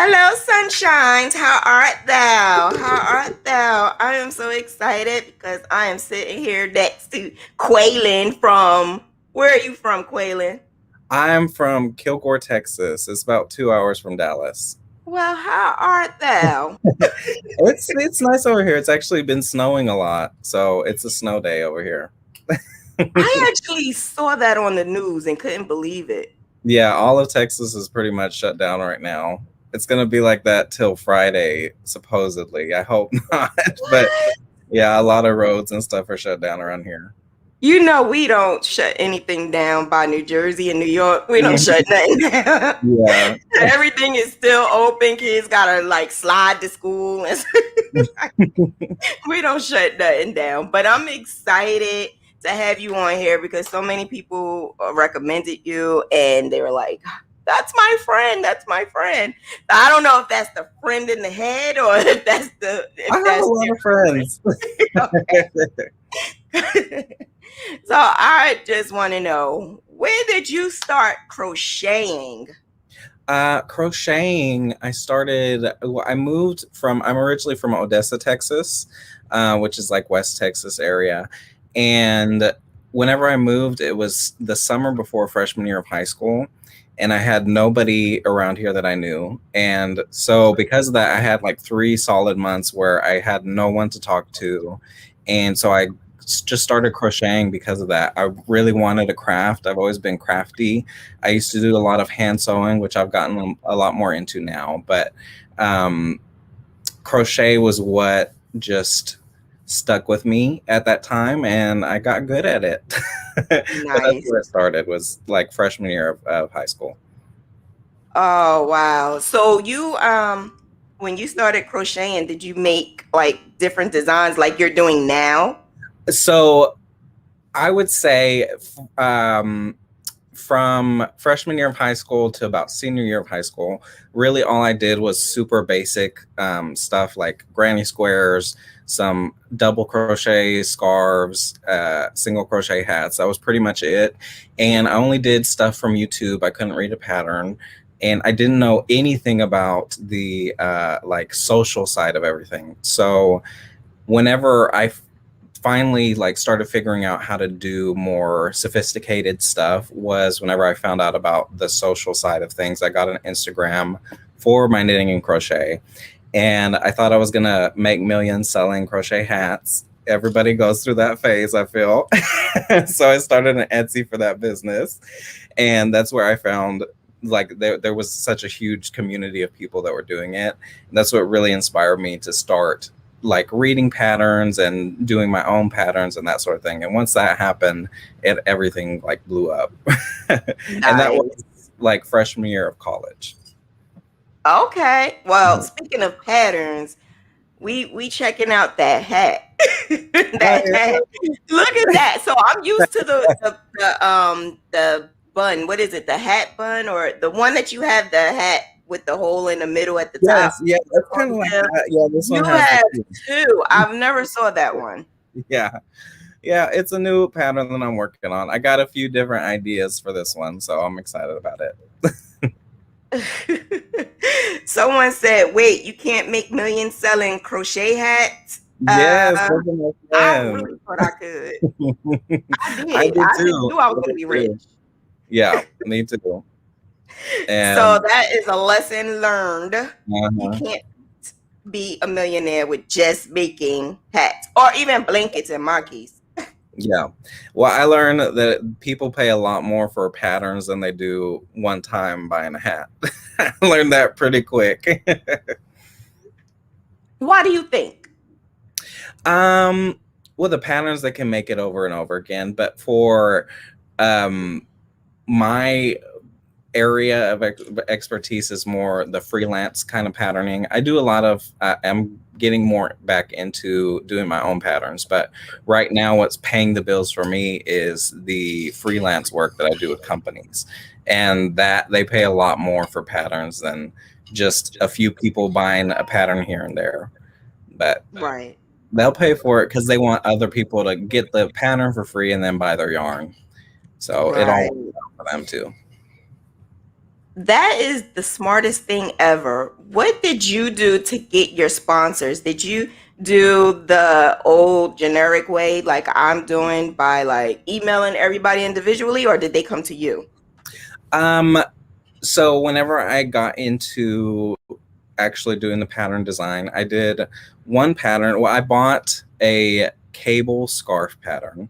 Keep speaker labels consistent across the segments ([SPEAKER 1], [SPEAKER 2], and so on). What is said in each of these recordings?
[SPEAKER 1] Hello, sunshines. How art thou? How art thou? I am so excited because I am sitting here next to Qualyn from. Where are you from, Qualyn?
[SPEAKER 2] I'm from Kilgore, Texas. It's about 2 hours from Dallas.
[SPEAKER 1] Well, how art thou?
[SPEAKER 2] It's nice over here. It's actually been snowing a lot, so it's a snow day over here.
[SPEAKER 1] I actually saw that on the news and couldn't believe it.
[SPEAKER 2] Yeah, all of Texas is pretty much shut down right now. It's gonna be like that till Friday, supposedly. I hope not, but
[SPEAKER 1] What?
[SPEAKER 2] yeah, a lot of roads and stuff are shut down around here.
[SPEAKER 1] You know, we don't shut anything down by New Jersey and New York. We don't shut nothing down.
[SPEAKER 2] Yeah.
[SPEAKER 1] Everything is still open. Kids gotta like slide to school. We don't shut nothing down. But I'm excited to have you on here because so many people recommended you and they were like, that's my friend. That's my friend. I don't know if that's the friend in the head or if that's
[SPEAKER 2] I have a lot of friends.
[SPEAKER 1] So I just want to know, when did you start crocheting?
[SPEAKER 2] Crocheting, I'm originally from Odessa, Texas, which is like West Texas area. And whenever I moved, it was the summer before freshman year of high school. And I had nobody around here that I knew. And so because of that, I had like 3 solid months where I had no one to talk to. And so I just started crocheting because of that. I really wanted to craft. I've always been crafty. I used to do a lot of hand sewing, which I've gotten a lot more into now. But um, crochet was what just stuck with me at that time, and I got good at it. But that's
[SPEAKER 1] Nice.
[SPEAKER 2] where it started, was like freshman year of high school.
[SPEAKER 1] Oh wow. So you when you started crocheting, did you make like different designs like you're doing now?
[SPEAKER 2] So I would say from freshman year of high school to about senior year of high school, really all I did was super basic stuff like granny squares, some double crochet scarves, single crochet hats. That was pretty much it. And I only did stuff from YouTube. I couldn't read a pattern. And I didn't know anything about the like social side of everything. So whenever I finally like started figuring out how to do more sophisticated stuff was whenever I found out about the social side of things. I got an Instagram for my knitting and crochet, and I thought I was gonna make millions selling crochet hats. Everybody goes through that phase, I feel. So I started an Etsy for that business, and that's where I found like there was such a huge community of people that were doing it. And that's what really inspired me to start like reading patterns and doing my own patterns and that sort of thing. And once that happened, everything like blew up. And that
[SPEAKER 1] Nice.
[SPEAKER 2] was like freshman year of college.
[SPEAKER 1] Okay. Well,
[SPEAKER 2] Mhm.
[SPEAKER 1] speaking of patterns, we checking out that hat.
[SPEAKER 2] Oh,
[SPEAKER 1] That hat.
[SPEAKER 2] yeah.
[SPEAKER 1] Look at that. So I'm used to the bun. What is it? The hat bun or the one that you have the hat with the hole in the middle at the top?
[SPEAKER 2] Yes, yeah, that's
[SPEAKER 1] Oh,
[SPEAKER 2] kind of like
[SPEAKER 1] yeah.
[SPEAKER 2] that. Yeah, this
[SPEAKER 1] You
[SPEAKER 2] one has the
[SPEAKER 1] have
[SPEAKER 2] two.
[SPEAKER 1] two. I've never saw that one.
[SPEAKER 2] Yeah, yeah, it's a new pattern that I'm working on. I got a few different ideas for this one, so I'm excited about it.
[SPEAKER 1] Someone said, "Wait, you can't make millions selling crochet hats."
[SPEAKER 2] Yes, those are my
[SPEAKER 1] I
[SPEAKER 2] friends.
[SPEAKER 1] really thought I could. I
[SPEAKER 2] I
[SPEAKER 1] did.
[SPEAKER 2] did
[SPEAKER 1] I just
[SPEAKER 2] too.
[SPEAKER 1] knew I
[SPEAKER 2] I
[SPEAKER 1] was going to
[SPEAKER 2] did
[SPEAKER 1] be rich.
[SPEAKER 2] too. Yeah, me too.
[SPEAKER 1] So
[SPEAKER 2] And
[SPEAKER 1] that is a lesson learned. You
[SPEAKER 2] uh-huh.
[SPEAKER 1] can't be a millionaire with just making hats or even blankets in my case.
[SPEAKER 2] Yeah. Well, I learned that people pay a lot more for patterns than they do one time buying a hat. I learned that pretty quick.
[SPEAKER 1] Why do you think?
[SPEAKER 2] um, well, the patterns that can make it over and over again, but for um my area of expertise is more the freelance kind of patterning. I do a lot of, I'm getting more back into doing my own patterns, but right now, what's paying the bills for me is the freelance work that I do with companies. And that they pay a lot more for patterns than just a few people buying a pattern here and there. But
[SPEAKER 1] Right.
[SPEAKER 2] they'll pay for it because they want other people to get the pattern for free and then buy their yarn. So it all
[SPEAKER 1] Right.
[SPEAKER 2] works out for them too.
[SPEAKER 1] That is the smartest thing ever. What did you do to get your sponsors? Did you do the old generic way like I'm doing by like emailing everybody individually, or did they come to you?
[SPEAKER 2] Um, so whenever I got into actually doing the pattern design, I did one pattern. Well, I bought a cable scarf pattern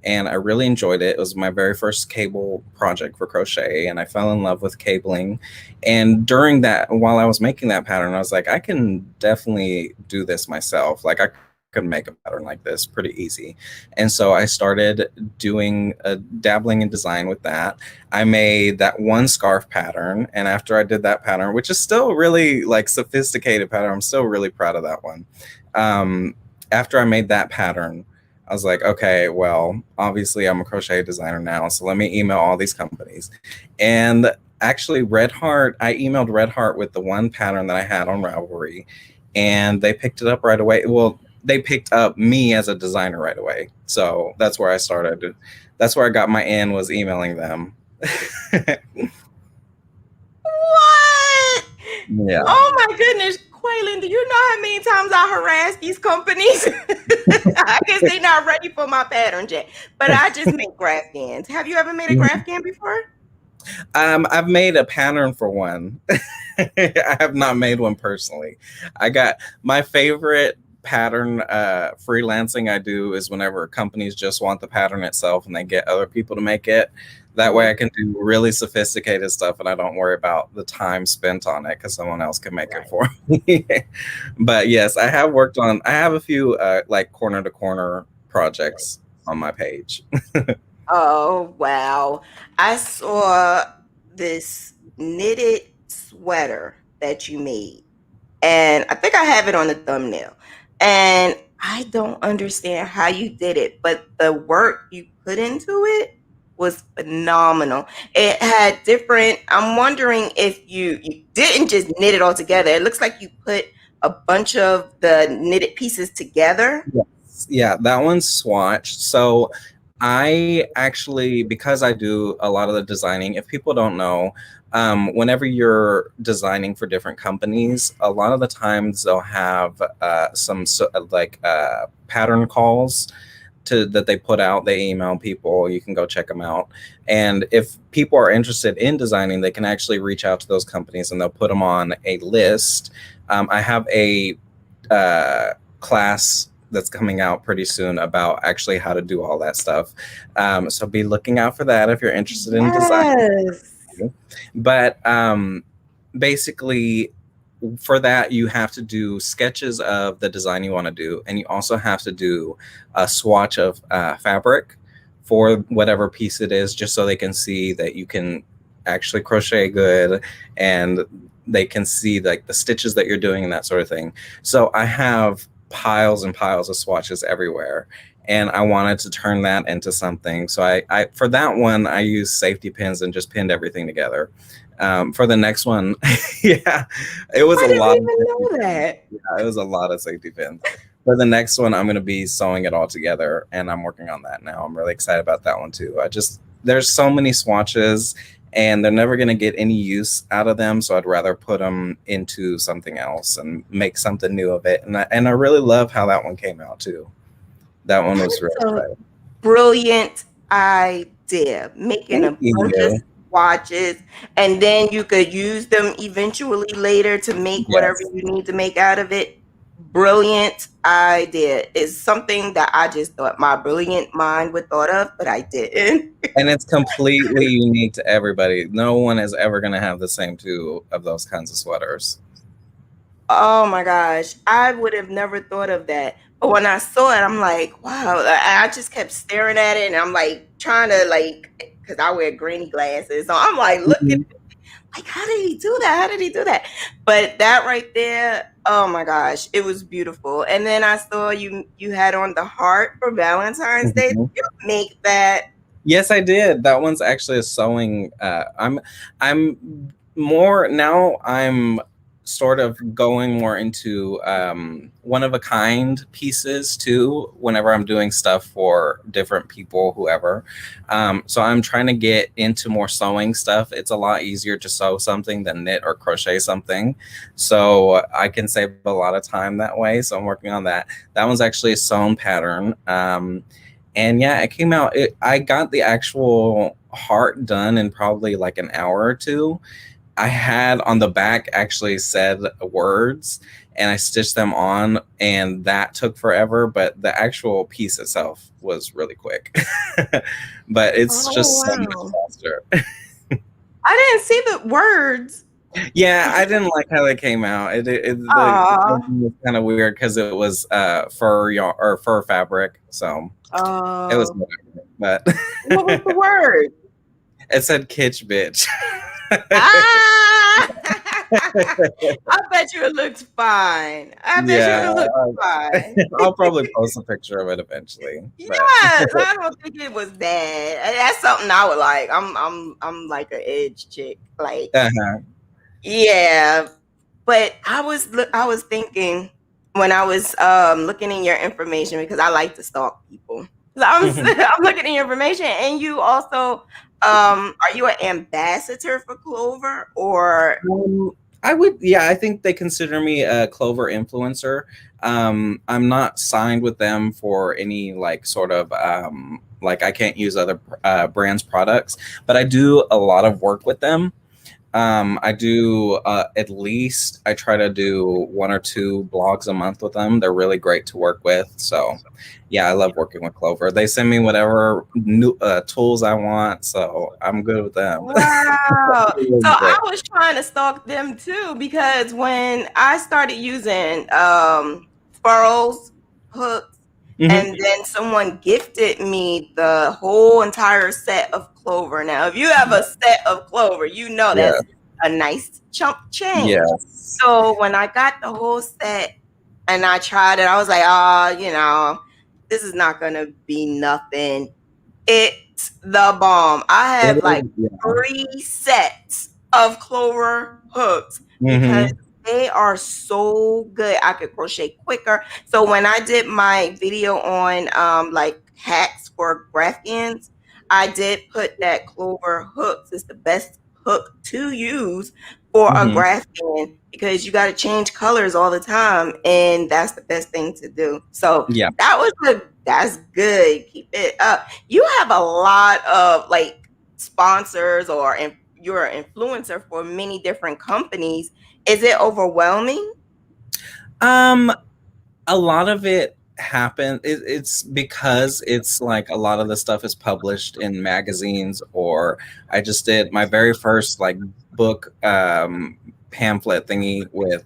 [SPEAKER 2] and I really enjoyed it. It was my very first cable project for crochet and I fell in love with cabling. And during that, while I was making that pattern, I was like, I can definitely do this myself. Like I could make a pattern like this pretty easy. And so I started doing dabbling in design with that. I made that one scarf pattern, and after I did that pattern, which is still really like sophisticated pattern, I'm still really proud of that one. After I made that pattern, I was like, okay, well, obviously I'm a crochet designer now, so let me email all these companies. And actually, Red Heart, I emailed Red Heart with the one pattern that I had on Ravelry, and they picked it up right away. Well, they picked up me as a designer right away. So that's where I started. That's where I got my in, was emailing them.
[SPEAKER 1] What?
[SPEAKER 2] Yeah.
[SPEAKER 1] Oh my goodness, Qualyn, do you know how many times I harass these companies? I guess they're not ready for my pattern yet. But I just make graph gans. Have you ever made a graph gan before?
[SPEAKER 2] I've made a pattern for one. I have not made one personally. I got my favorite pattern freelancing I do is whenever companies just want the pattern itself and they get other people to make it. That way I can do really sophisticated stuff and I don't worry about the time spent on it because someone else can make it
[SPEAKER 1] Right.
[SPEAKER 2] for me. But yes, I have worked on, I have a few like corner to corner projects on my page.
[SPEAKER 1] Oh, wow. I saw this knitted sweater that you made, and I think I have it on the thumbnail. And I don't understand how you did it, but the work you put into it was phenomenal. It had different, I'm wondering if you didn't just knit it all together. It looks like you put a bunch of the knitted pieces together.
[SPEAKER 2] Yes. Yeah, that one's swatched. So I actually, because I do a lot of the designing, if people don't know, whenever you're designing for different companies, a lot of the times they'll have pattern calls to that they put out. They email people. You can go check them out. And if people are interested in designing, they can actually reach out to those companies and they'll put them on a list. I have a class that's coming out pretty soon about actually how to do all that stuff. So be looking out for that if you're interested in design.
[SPEAKER 1] Yes.
[SPEAKER 2] But basically, for that, you have to do sketches of the design you want to do, and you also have to do a swatch of fabric for whatever piece it is, just so they can see that you can actually crochet good and they can see like the stitches that you're doing and that sort of thing. So I have piles and piles of swatches everywhere and I wanted to turn that into something. So I for that one I used safety pins and just pinned everything together. For the next one, yeah, it was
[SPEAKER 1] I
[SPEAKER 2] a
[SPEAKER 1] didn't
[SPEAKER 2] lot of
[SPEAKER 1] even
[SPEAKER 2] safety
[SPEAKER 1] know
[SPEAKER 2] pins.
[SPEAKER 1] that.
[SPEAKER 2] Yeah, it was a lot of safety pins. For the next one, I'm going to be sewing it all together, and I'm working on that now. I'm really excited about that one too. There's so many swatches, and they're never going to get any use out of them. So I'd rather put them into something else and make something new of it. And I really love how that one came out too. That one was really
[SPEAKER 1] That's a
[SPEAKER 2] exciting.
[SPEAKER 1] brilliant idea. Making a
[SPEAKER 2] Thank
[SPEAKER 1] bunch of
[SPEAKER 2] you.
[SPEAKER 1] swatches, and then you could use them eventually later to make whatever
[SPEAKER 2] Yes.
[SPEAKER 1] you need to make out of it. Brilliant idea. Is something that I just thought my brilliant mind would thought of, but I didn't.
[SPEAKER 2] And it's completely unique to everybody. No one is ever going to have the same two of those kinds of sweaters.
[SPEAKER 1] Oh my gosh, I would have never thought of that. But when I saw it, I'm like, wow. I just kept staring at it and I'm like trying to like, because I wear granny glasses. So I'm like looking,
[SPEAKER 2] Mhm.
[SPEAKER 1] like, how did he do that? How did he do that? But that right there, oh my gosh, it was beautiful. And then I saw you had on the heart for Valentine's Day. Did
[SPEAKER 2] Mhm.
[SPEAKER 1] you make that?
[SPEAKER 2] Yes, I did. That one's actually a sewing. I'm more now. sort of going more into one of a kind pieces too whenever I'm doing stuff for different people, whoever. So I'm trying to get into more sewing stuff. It's a lot easier to sew something than knit or crochet something. So I can save a lot of time that way. So I'm working on that. That one's actually a sewn pattern. And yeah, it came out. I got the actual heart done in probably like an hour or two. I had on the back actually said words and I stitched them on, and that took forever, but the actual piece itself was really quick. But it's
[SPEAKER 1] Oh
[SPEAKER 2] just so much
[SPEAKER 1] wow.
[SPEAKER 2] faster.
[SPEAKER 1] I didn't see the words.
[SPEAKER 2] Yeah, I didn't like how they came out. The
[SPEAKER 1] Aw.
[SPEAKER 2] painting was kind of weird because it was fur yarn or fur fabric, so it was
[SPEAKER 1] Oh.
[SPEAKER 2] whatever. But
[SPEAKER 1] What was the word?
[SPEAKER 2] it said "kitsch bitch."
[SPEAKER 1] Ah! I bet you it looks fine. I bet you
[SPEAKER 2] Yeah,
[SPEAKER 1] it looks fine.
[SPEAKER 2] I'll probably post a picture of it eventually. But
[SPEAKER 1] Yes, I don't think it was bad. That's something I would like. I'm like an edge chick. Like,
[SPEAKER 2] uh-huh.
[SPEAKER 1] yeah. But I was thinking when I was looking in your information because I like to stalk people. So I'm looking in your information, and you also are you an ambassador for Clover or
[SPEAKER 2] I would, yeah, I think they consider me a Clover influencer. I'm not signed with them for any like sort of like I can't use other brands' products, but I do a lot of work with them. I do at least I try to do one or two blogs a month with them. They're really great to work with. So, yeah, I love working with Clover. They send me whatever new tools I want, so I'm good with them.
[SPEAKER 1] wow. So
[SPEAKER 2] Really
[SPEAKER 1] I
[SPEAKER 2] great.
[SPEAKER 1] was trying to stalk them too because when I started using furrows, hooks,
[SPEAKER 2] Hmm.
[SPEAKER 1] and then someone gifted me the whole entire set of Clover. Now, if you have a set of Clover, you know
[SPEAKER 2] Yeah.
[SPEAKER 1] that's a nice chump change.
[SPEAKER 2] Yes.
[SPEAKER 1] So when I got the whole set and I tried it, I was like, oh, you know, this is not gonna be nothing. It's the bomb. I
[SPEAKER 2] It
[SPEAKER 1] have like
[SPEAKER 2] is. Yeah.
[SPEAKER 1] 3 sets of Clover hooks because
[SPEAKER 2] Hmm.
[SPEAKER 1] they are so good. I could crochet quicker. So when I did my video on like hacks for graph ends, I did put that Clover hooks is the best hook to use for a
[SPEAKER 2] Hmm.
[SPEAKER 1] graph end because you got to change colors all the time, and that's the best thing to do. So
[SPEAKER 2] Yeah.
[SPEAKER 1] that's good. Keep it up. You have a lot of like sponsors or you're an influencer for many different companies. Is it overwhelming?
[SPEAKER 2] Um, a lot of it happened. It's because it's like a lot of the stuff is published in magazines, or I just did my very first like book pamphlet thingy with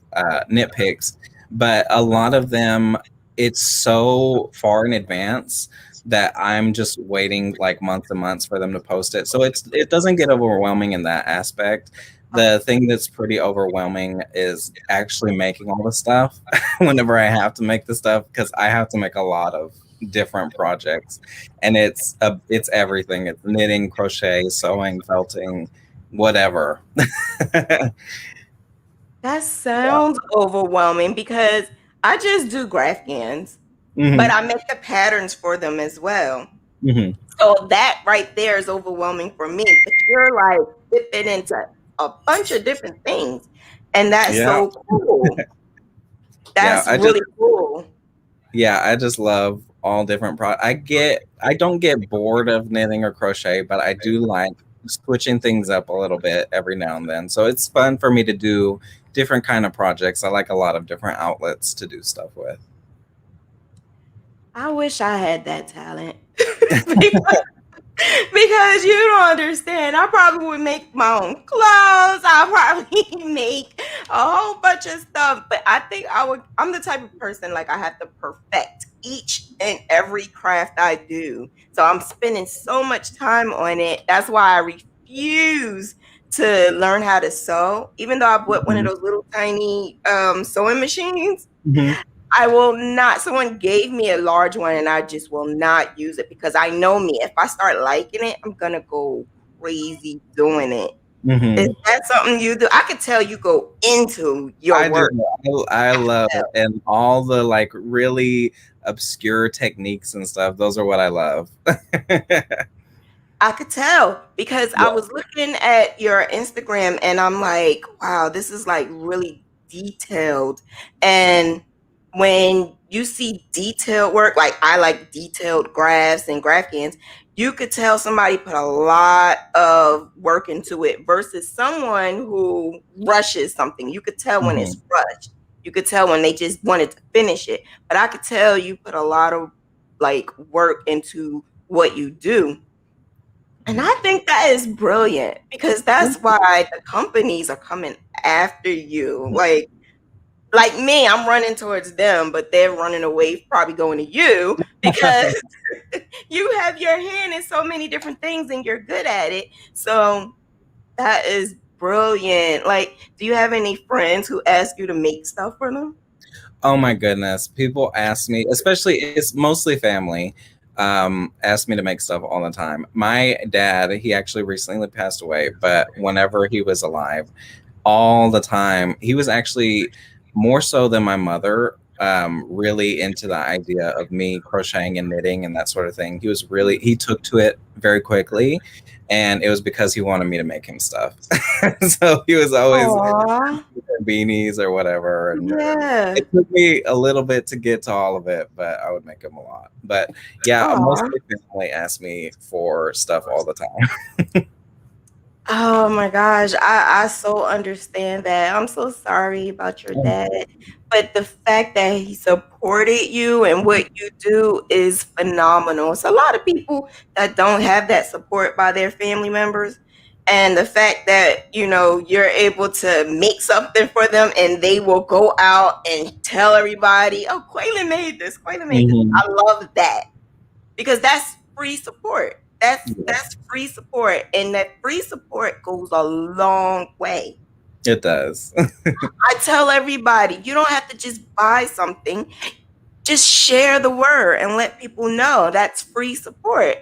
[SPEAKER 2] nitpicks, but a lot of them it's so far in advance that I'm just waiting like months and months for them to post it. So it doesn't get overwhelming in that aspect. The thing that's pretty overwhelming is actually making all the stuff whenever I have to make the stuff because I have to make a lot of different projects, and it's everything. It's knitting, crochet, sewing, felting, whatever.
[SPEAKER 1] That sounds overwhelming because I just do graph ends, but
[SPEAKER 2] Hmm.
[SPEAKER 1] I make the patterns for them as well.
[SPEAKER 2] Hmm.
[SPEAKER 1] So that right there is overwhelming for me. But you're like dipping into a bunch of different things. And that's
[SPEAKER 2] Yeah,
[SPEAKER 1] so cool.
[SPEAKER 2] yeah.
[SPEAKER 1] That's really cool.
[SPEAKER 2] I just love all different I don't get bored of knitting or crochet, but I do like switching things up a little bit every now and then. So it's fun for me to do different kind of projects. I like a lot of different outlets to do stuff with.
[SPEAKER 1] I wish I had that talent. Because you don't understand. I probably would make my own clothes. I probably make a whole bunch of stuff. But I think I'm the type of person like I have to perfect each and every craft I do. So I'm spending so much time on it. That's why I refuse to learn how to sew. Even though I bought one of
[SPEAKER 2] Mhm.
[SPEAKER 1] those little tiny sewing machines,
[SPEAKER 2] Mhm.
[SPEAKER 1] I will not. Someone gave me a large one and I just will not use it because I know me. If I start liking it, I'm gonna go crazy doing it. Is
[SPEAKER 2] Hmm.
[SPEAKER 1] that something you do? I could tell you go into your
[SPEAKER 2] I do.
[SPEAKER 1] work.
[SPEAKER 2] I
[SPEAKER 1] I could
[SPEAKER 2] love it.
[SPEAKER 1] tell.
[SPEAKER 2] And all the like really obscure techniques and stuff. Those are what I love.
[SPEAKER 1] I could tell because I
[SPEAKER 2] Yeah.
[SPEAKER 1] was looking at your Instagram and I'm like, wow, this is like really detailed. And when you see detailed work, like I like detailed graphs and graphicans, you could tell somebody put a lot of work into it versus someone who rushes something. You could tell when it's
[SPEAKER 2] Hmm.
[SPEAKER 1] rushed. You could tell when they just wanted to finish it. But I could tell you put a lot of like work into what you do. And I think that is brilliant because that's why the companies are coming after you. Like me, I'm running towards them, but they're running away, probably going to you because you have your hand in so many different things and you're good at it. So that is brilliant. Like, do you have any friends who ask you to make stuff for them?
[SPEAKER 2] Oh my goodness. People ask me, especially it's mostly family, ask me to make stuff all the time. My dad, he actually recently passed away, but whenever he was alive, all the time, he was actually more so than my mother, really into the idea of me crocheting and knitting and that sort of thing. He took to it very quickly. And it was because he wanted me to make him stuff. So he was always
[SPEAKER 1] Aw,
[SPEAKER 2] beanies or whatever. And
[SPEAKER 1] yeah.
[SPEAKER 2] it took me a little bit to get to all of it, but I would make them a lot. But yeah, most
[SPEAKER 1] Aw.
[SPEAKER 2] of the family ask me for stuff all the time.
[SPEAKER 1] Oh my gosh, I so understand that. I'm so sorry about your dad. But the fact that he supported you and what you do is phenomenal. It's a lot of people that don't have that support by their family members. And the fact that, you're able to make something for them and they will go out and tell everybody, oh, Qualyn made this, Qualyn made this.
[SPEAKER 2] Mhm.
[SPEAKER 1] I love that because that's free support.
[SPEAKER 2] Yeah,
[SPEAKER 1] That's free support, and that free support goes a long way.
[SPEAKER 2] it does.
[SPEAKER 1] I tell everybody, you don't have to just buy something, just share the word and let people know that's free support.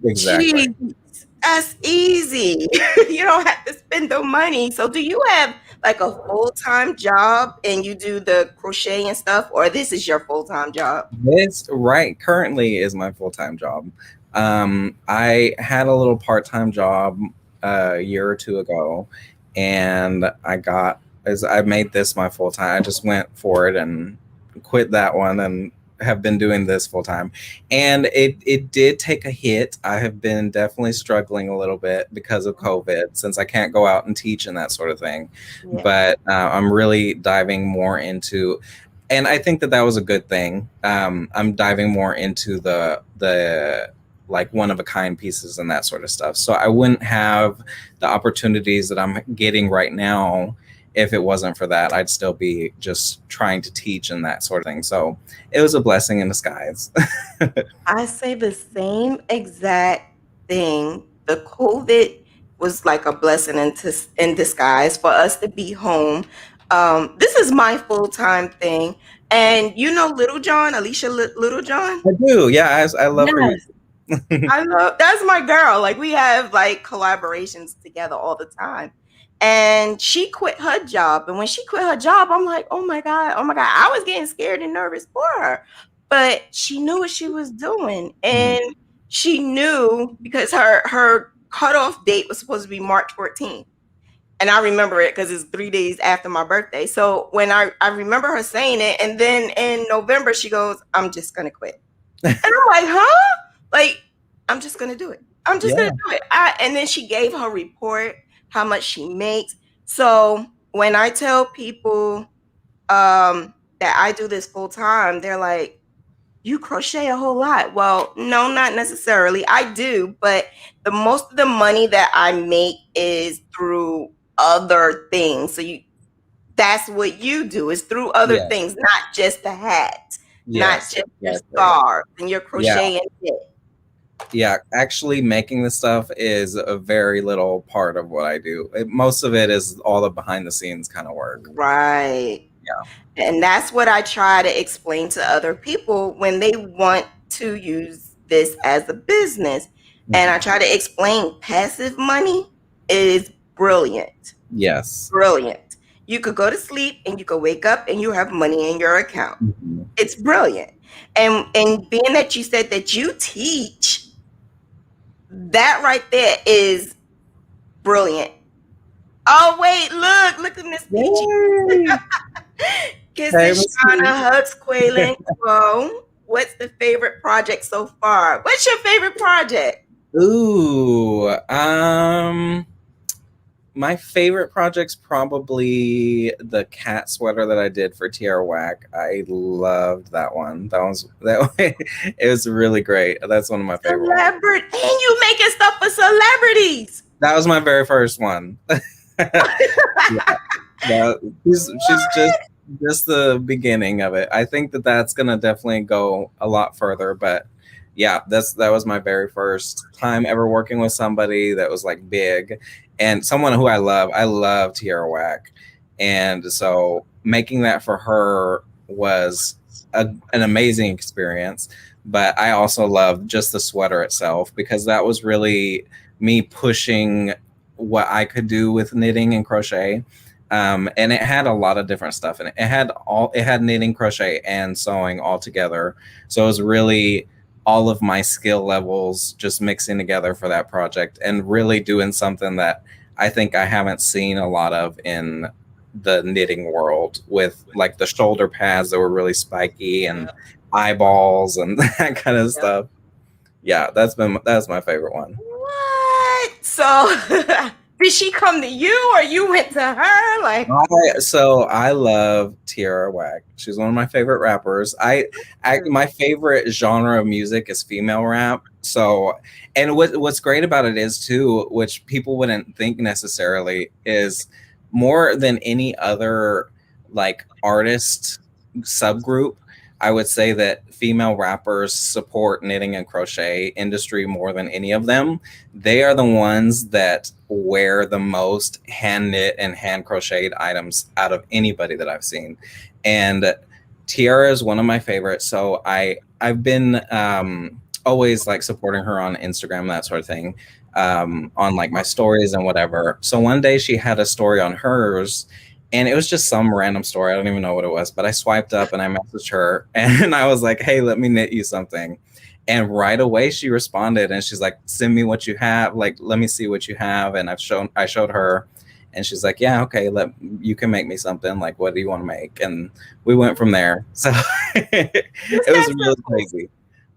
[SPEAKER 2] Exactly.
[SPEAKER 1] Jeez, that's easy. You don't have to spend the money. So, do you have like a full time job and you do the crochet and stuff, or this is your full time job?
[SPEAKER 2] This right currently is my full-time job. I had a little part-time job a year or two ago, and I made this my full-time. I just went for it and quit that one and have been doing this full-time. And it did take a hit. I have been definitely struggling a little bit because of COVID, since I can't go out and teach and that sort of thing.
[SPEAKER 1] Yeah.
[SPEAKER 2] But I'm really diving more into, and I think that that was a good thing. I'm diving more into the like one of a kind pieces and that sort of stuff. So I wouldn't have the opportunities that I'm getting right now if it wasn't for that. I'd still be just trying to teach and that sort of thing. So it was a blessing in disguise.
[SPEAKER 1] I say the same exact thing. The COVID was like a blessing in disguise for us to be home. This is my full time thing. And Little John, Alicia Little John?
[SPEAKER 2] I do, yeah. I love her.
[SPEAKER 1] Yes. I love that's my girl. Like we have like collaborations together all the time. And she quit her job. And when she quit her job, I'm like, oh my God, oh my God. I was getting scared and nervous for her. But she knew what she was doing.
[SPEAKER 2] Mhm.
[SPEAKER 1] And she knew because her cutoff date was supposed to be March 14th. And I remember it because it's 3 days after my birthday. So when I remember her saying it, and then in November she goes, I'm just gonna quit. And I'm like, huh? Like, I'm just gonna do it. I'm just gonna
[SPEAKER 2] Yeah.
[SPEAKER 1] do it. And then she gave her report, how much she makes. So when I tell people that I do this full time, they're like, you crochet a whole lot. Well, no, not necessarily. I do, but the most of the money that I make is through other things. So that's what you do is through other
[SPEAKER 2] Yeah.
[SPEAKER 1] things, not just the hats, not
[SPEAKER 2] Yes.
[SPEAKER 1] just your
[SPEAKER 2] Exactly.
[SPEAKER 1] scarves and your
[SPEAKER 2] Yeah.
[SPEAKER 1] crochet and knit.
[SPEAKER 2] Yeah, actually making the stuff is a very little part of what I do. Most of it is all the behind the scenes kind of work.
[SPEAKER 1] Right.
[SPEAKER 2] Yeah.
[SPEAKER 1] And that's what I try to explain to other people when they want to use this as a business. And I
[SPEAKER 2] Mhm.
[SPEAKER 1] try to explain passive money is brilliant.
[SPEAKER 2] Yes.
[SPEAKER 1] Brilliant. You could go to sleep and you could wake up and you have money in your account.
[SPEAKER 2] Mhm.
[SPEAKER 1] It's brilliant. And being that you said that you teach, that right there is brilliant. Oh wait, look at Miss Peachy.
[SPEAKER 2] Yay! Hey,
[SPEAKER 1] Kisses,
[SPEAKER 2] Miss
[SPEAKER 1] Shauna,
[SPEAKER 2] P.
[SPEAKER 1] hugs, Qualyn. Whoa. What's the favorite project so far? What's your favorite project?
[SPEAKER 2] Ooh, my favorite project's probably the cat sweater that I did for Tierra Whack. I loved that one. It was really great. That's one of my favorite ones.
[SPEAKER 1] Celebrity. And you making stuff for celebrities.
[SPEAKER 2] That was my very first one. Yeah, she's just the beginning of it. I think that that's gonna definitely go a lot further, but yeah, that was my very first time ever working with somebody that was like big and someone who I love. I love Tierra Whack, and so making that for her was an amazing experience. But I also loved just the sweater itself because that was really me pushing what I could do with knitting and crochet. And it had a lot of different stuff in it. It had knitting, crochet, and sewing all together. So it was really all of my skill levels just mixing together for that project and really doing something that I think I haven't seen a lot of in the knitting world with like the shoulder pads that were really spiky and eyeballs and that kind of stuff. Yeah, that's my favorite one.
[SPEAKER 1] What? So did she come to you or you went to her? Like,
[SPEAKER 2] So I love Tierra Whack. She's one of my favorite rappers. My favorite genre of music is female rap. So, and what's great about it is too, which people wouldn't think necessarily, is more than any other like artist subgroup. I would say that female rappers support knitting and crochet industry more than any of them. They are the ones that wear the most hand knit and hand crocheted items out of anybody that I've seen. And Tiara is one of my favorites. So I've been always like supporting her on Instagram, that sort of thing, on like my stories and whatever. So one day she had a story on hers and it was just some random story. I don't even know what it was, but I swiped up and I messaged her and I was like, hey, let me knit you something. And right away she responded and she's like, send me what you have. Like, let me see what you have. And I showed her and she's like, yeah, okay, you can make me something. Like, what do you want to make? And we went from there. So it was really crazy.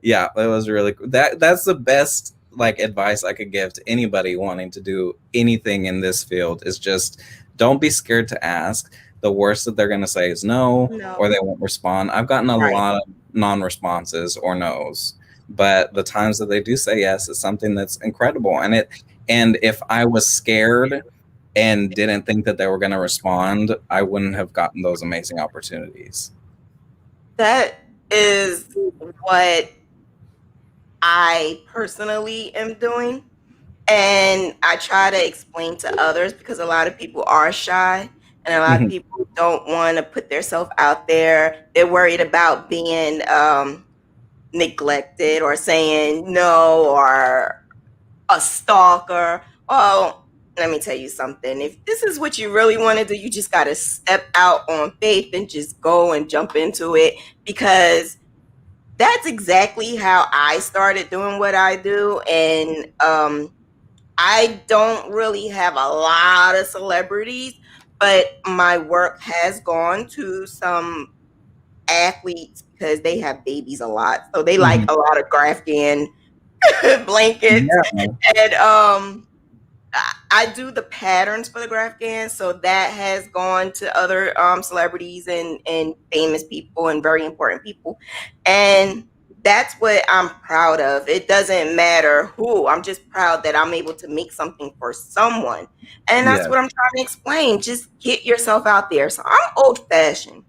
[SPEAKER 2] Yeah, it was really cool. That's the best like advice I could give to anybody wanting to do anything in this field is just don't be scared to ask. The worst that they're going to say is no, or
[SPEAKER 1] no.
[SPEAKER 2] they won't respond. I've gotten a
[SPEAKER 1] Right.
[SPEAKER 2] lot of non-responses or no's, but the times that they do say yes is something that's incredible. And if I was scared and didn't think that they were going to respond, I wouldn't have gotten those amazing opportunities.
[SPEAKER 1] That is what I personally am doing. And I try to explain to others because a lot of people are shy and a lot of people don't want to put themselves out there. They're worried about being neglected or saying no or a stalker. Oh, let me tell you something. If this is what you really want to do, you just got to step out on faith and just go and jump into it because that's exactly how I started doing what I do. And I don't really have a lot of celebrities, but my work has gone to some athletes because they have babies a lot. So they like a lot of Grafton blankets.
[SPEAKER 2] Yeah.
[SPEAKER 1] And I do the patterns for the Grafton, so that has gone to other celebrities and famous people and very important people. And that's what I'm proud of. It doesn't matter who. I'm just proud that I'm able to make something for someone. And that's
[SPEAKER 2] Yeah.
[SPEAKER 1] what I'm trying to explain. Just get yourself out there. So I'm old fashioned.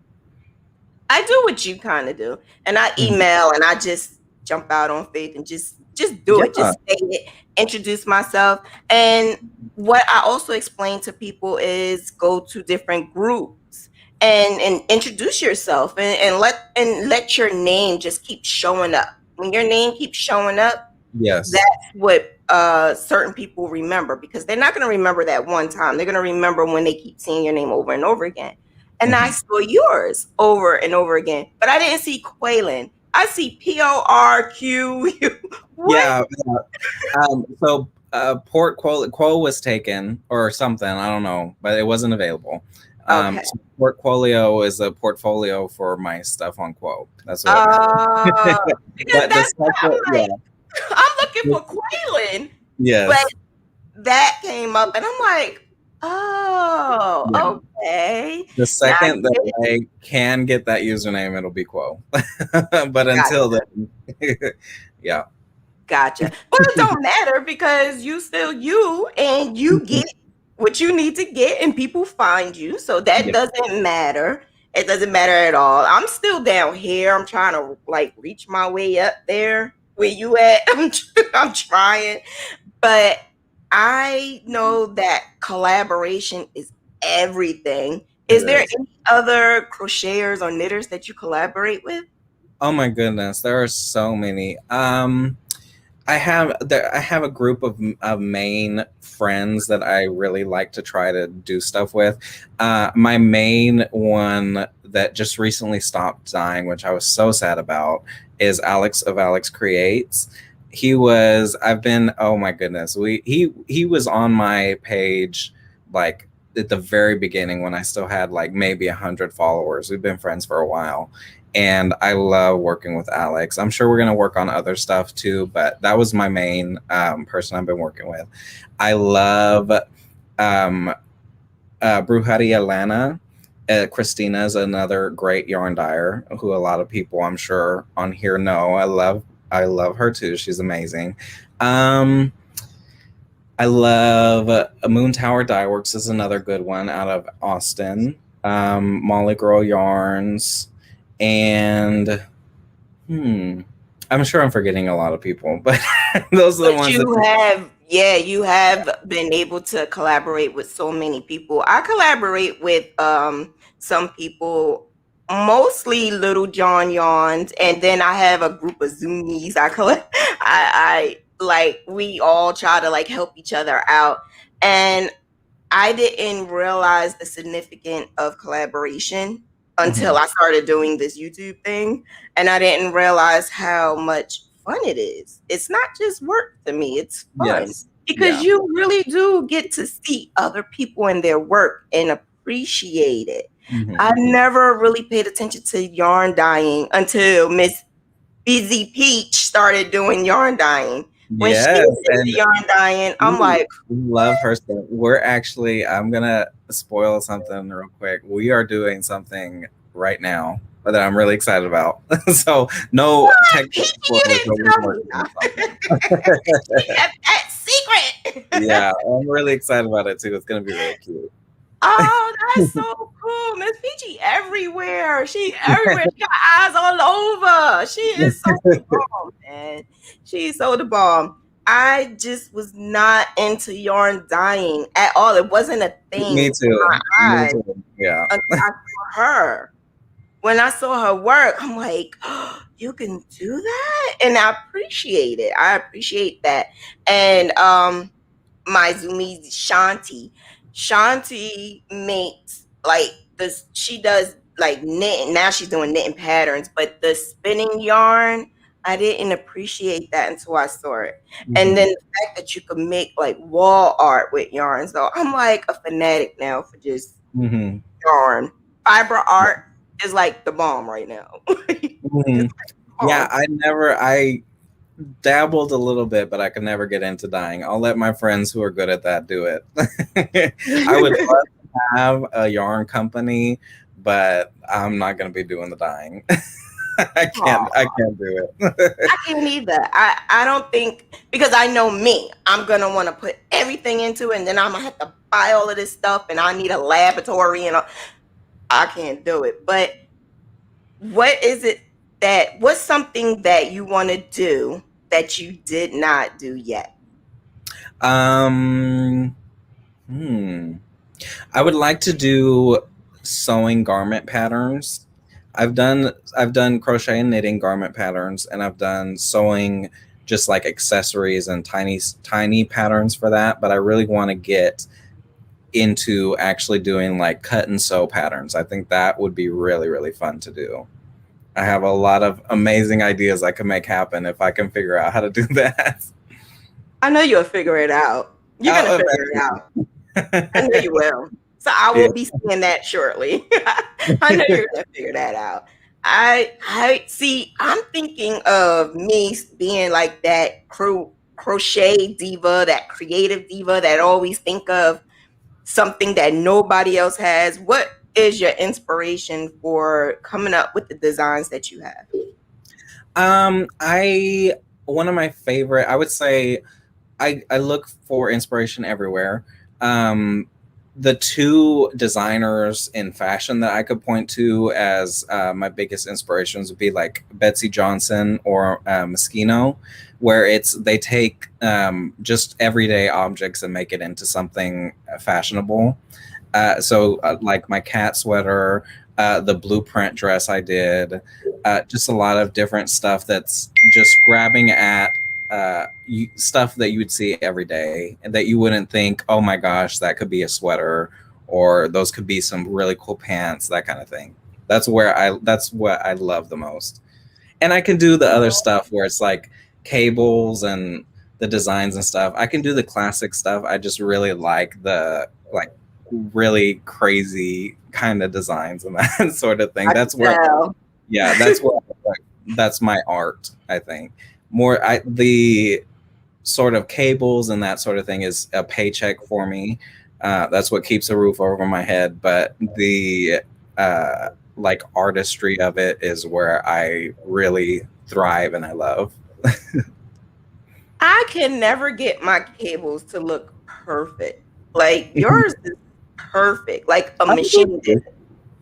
[SPEAKER 1] I do what you kind of do. And I email and I just jump out on faith and just do it.
[SPEAKER 2] Yeah.
[SPEAKER 1] Just say it, introduce myself. And what I also explain to people is go to different groups and introduce yourself and let your name just keep showing up. When your name keeps showing up,
[SPEAKER 2] Yes.
[SPEAKER 1] That's what certain people remember, because they're not going to remember that one time. They're going to remember when they keep seeing your name over and over again. And I
[SPEAKER 2] Mhm.
[SPEAKER 1] saw yours over and over again, but I didn't see Qualyn. I see Porq. What?
[SPEAKER 2] Yeah. So Quo was taken or something. I don't know, but it wasn't available.
[SPEAKER 1] Okay.
[SPEAKER 2] So Portfolio is a portfolio for my stuff on Quo. That's what it meant.
[SPEAKER 1] Because
[SPEAKER 2] But the
[SPEAKER 1] that's what
[SPEAKER 2] second,
[SPEAKER 1] I'm like.
[SPEAKER 2] yeah,
[SPEAKER 1] I'm looking for Qualyn, but
[SPEAKER 2] yes,
[SPEAKER 1] that came up, and I'm like,
[SPEAKER 2] yeah.
[SPEAKER 1] oh, okay.
[SPEAKER 2] The
[SPEAKER 1] Now I
[SPEAKER 2] second that
[SPEAKER 1] get it.
[SPEAKER 2] I can get that username, it'll be Quo. But until
[SPEAKER 1] Gotcha.
[SPEAKER 2] then, yeah,
[SPEAKER 1] Gotcha. Well, it don't matter because you still you, and you get what you need to get, and people find you. So that
[SPEAKER 2] yeah,
[SPEAKER 1] doesn't matter. It doesn't matter at all. I'm still down here. I'm trying to like reach my way up there where you at. I'm trying, but I know that collaboration is everything.
[SPEAKER 2] it
[SPEAKER 1] Is there
[SPEAKER 2] is.
[SPEAKER 1] any other crocheters or knitters that you collaborate with?
[SPEAKER 2] Oh my goodness, there are so many. I have a group of main friends that I really like to try to do stuff with. My main one that just recently stopped dying, which I was so sad about, is Alex of Alex Creates. He was I've been oh my goodness. He was on my page like at the very beginning when I still had like maybe 100 followers. We've been friends for a while, and I love working with Alex. I'm sure we're going to work on other stuff too, but that was my main person I've been working with. I love um, Brujeria Lana. Christina is another great yarn dyer who a lot of people I'm sure on here know. I love her too. She's amazing. Um, I love Moon Tower Dye Works is another good one out of Austin. Molly Girl Yarns, and I'm sure I'm forgetting a lot of people, but those are the
[SPEAKER 1] But
[SPEAKER 2] ones
[SPEAKER 1] you
[SPEAKER 2] that.
[SPEAKER 1] have, yeah, you have been able to collaborate with so many people. I collaborate with some people, mostly Little John Yawns, and then I have a group of Zoomies. I like we all try to like help each other out, and I didn't realize the significance of collaboration until
[SPEAKER 2] Mhm.
[SPEAKER 1] I started doing this YouTube thing. And I didn't realize how much fun it is. It's not just work to me, it's fun
[SPEAKER 2] Yes.
[SPEAKER 1] because
[SPEAKER 2] Yeah.
[SPEAKER 1] you really do get to see other people and their work and appreciate it. I
[SPEAKER 2] Hmm.
[SPEAKER 1] never really paid attention to yarn dyeing until Miss Busy Peach started doing yarn dyeing. When she
[SPEAKER 2] Yes,
[SPEAKER 1] was into
[SPEAKER 2] and
[SPEAKER 1] yarn dyeing, I'm
[SPEAKER 2] ooh,
[SPEAKER 1] like,
[SPEAKER 2] love her stuff. We're actually, I'm gonna spoil something real quick. We are doing something right now that I'm really excited about. So no
[SPEAKER 1] what?
[SPEAKER 2] technical
[SPEAKER 1] Peachy, you
[SPEAKER 2] spoilers,
[SPEAKER 1] didn't
[SPEAKER 2] but we're
[SPEAKER 1] tell me.
[SPEAKER 2] working on something.
[SPEAKER 1] She kept that secret.
[SPEAKER 2] Yeah, I'm really excited about it too. It's gonna be really cute.
[SPEAKER 1] Oh, that's so cool. Miss Peachy everywhere. She everywhere. She got eyes all over. She is so the bomb, man. She's so the bomb. I just was not into yarn dyeing at all. It wasn't a thing
[SPEAKER 2] Me
[SPEAKER 1] in
[SPEAKER 2] too.
[SPEAKER 1] my
[SPEAKER 2] Me
[SPEAKER 1] eyes
[SPEAKER 2] too. Yeah.
[SPEAKER 1] until I saw her. When I saw her work, I'm like, oh, you can do that? And I appreciate it. I appreciate that. And my Zoomies Shanti. Shanti makes like this, she does like knitting. Now she's doing knitting patterns, but the spinning yarn, I didn't appreciate that until I saw it. And
[SPEAKER 2] Hmm.
[SPEAKER 1] then the fact that you could make like wall art with yarn. So I'm like a fanatic now for just
[SPEAKER 2] Hmm.
[SPEAKER 1] yarn. Fiber art is like the bomb right now.
[SPEAKER 2] Hmm.
[SPEAKER 1] It's
[SPEAKER 2] Yeah,
[SPEAKER 1] bomb.
[SPEAKER 2] I dabbled a little bit, but I could never get into dyeing. I'll let my friends who are good at that do it. I would love to have a yarn company, but I'm not going to be doing the dyeing. I can't do it.
[SPEAKER 1] I can't either. I don't think, because I know me, I'm gonna want to put everything into it, and then I'm gonna have to buy all of this stuff, and I need a laboratory, and I can't do it. But what is it what's something that you want to do that you did not do yet?
[SPEAKER 2] um hmm. I would like to do sewing garment patterns. I've done crochet and knitting garment patterns, and I've done sewing just like accessories and tiny patterns for that. But I really want to get into actually doing like cut and sew patterns. I think that would be really, really fun to do. I have a lot of amazing ideas I can make happen if I can figure out how to do that.
[SPEAKER 1] I know you'll figure it out. You're gonna
[SPEAKER 2] Oh,
[SPEAKER 1] figure it out. I know you will. So I
[SPEAKER 2] yeah.
[SPEAKER 1] will be seeing that shortly. I know you're gonna figure that out. I see. I'm thinking of me being like that crochet diva, that creative diva that always think of something that nobody else has. What is your inspiration for coming up with the designs that you have?
[SPEAKER 2] I one of my favorite, I would say I look for inspiration everywhere. Um, the two designers in fashion that I could point to as my biggest inspirations would be like Betsy Johnson or Moschino, where it's they take just everyday objects and make it into something fashionable. Like my cat sweater, the blueprint dress I did, just a lot of different stuff that's just grabbing at stuff that you would see every day and that you wouldn't think, oh my gosh, that could be a sweater or those could be some really cool pants, that kind of thing. That's what I love the most. And I can do the other stuff where it's like cables and the designs and stuff. I can do the classic stuff. I just really like the like really crazy kind of designs and that sort of thing.
[SPEAKER 1] I
[SPEAKER 2] That's
[SPEAKER 1] can
[SPEAKER 2] where,
[SPEAKER 1] tell.
[SPEAKER 2] yeah, that's what like, that's my art, I think. The sort of cables and that sort of thing is a paycheck for me. That's what keeps a roof over my head. But the like artistry of it is where I really thrive and I love.
[SPEAKER 1] I can never get my cables to look perfect. Like yours is perfect, like a machine did.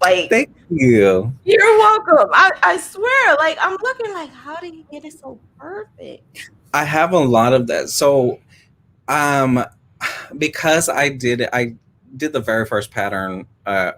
[SPEAKER 1] Like
[SPEAKER 2] Thank you.
[SPEAKER 1] you're welcome. I swear, like I'm looking like, how did you get it so perfect?
[SPEAKER 2] I have a lot of that. So um because I did the very first pattern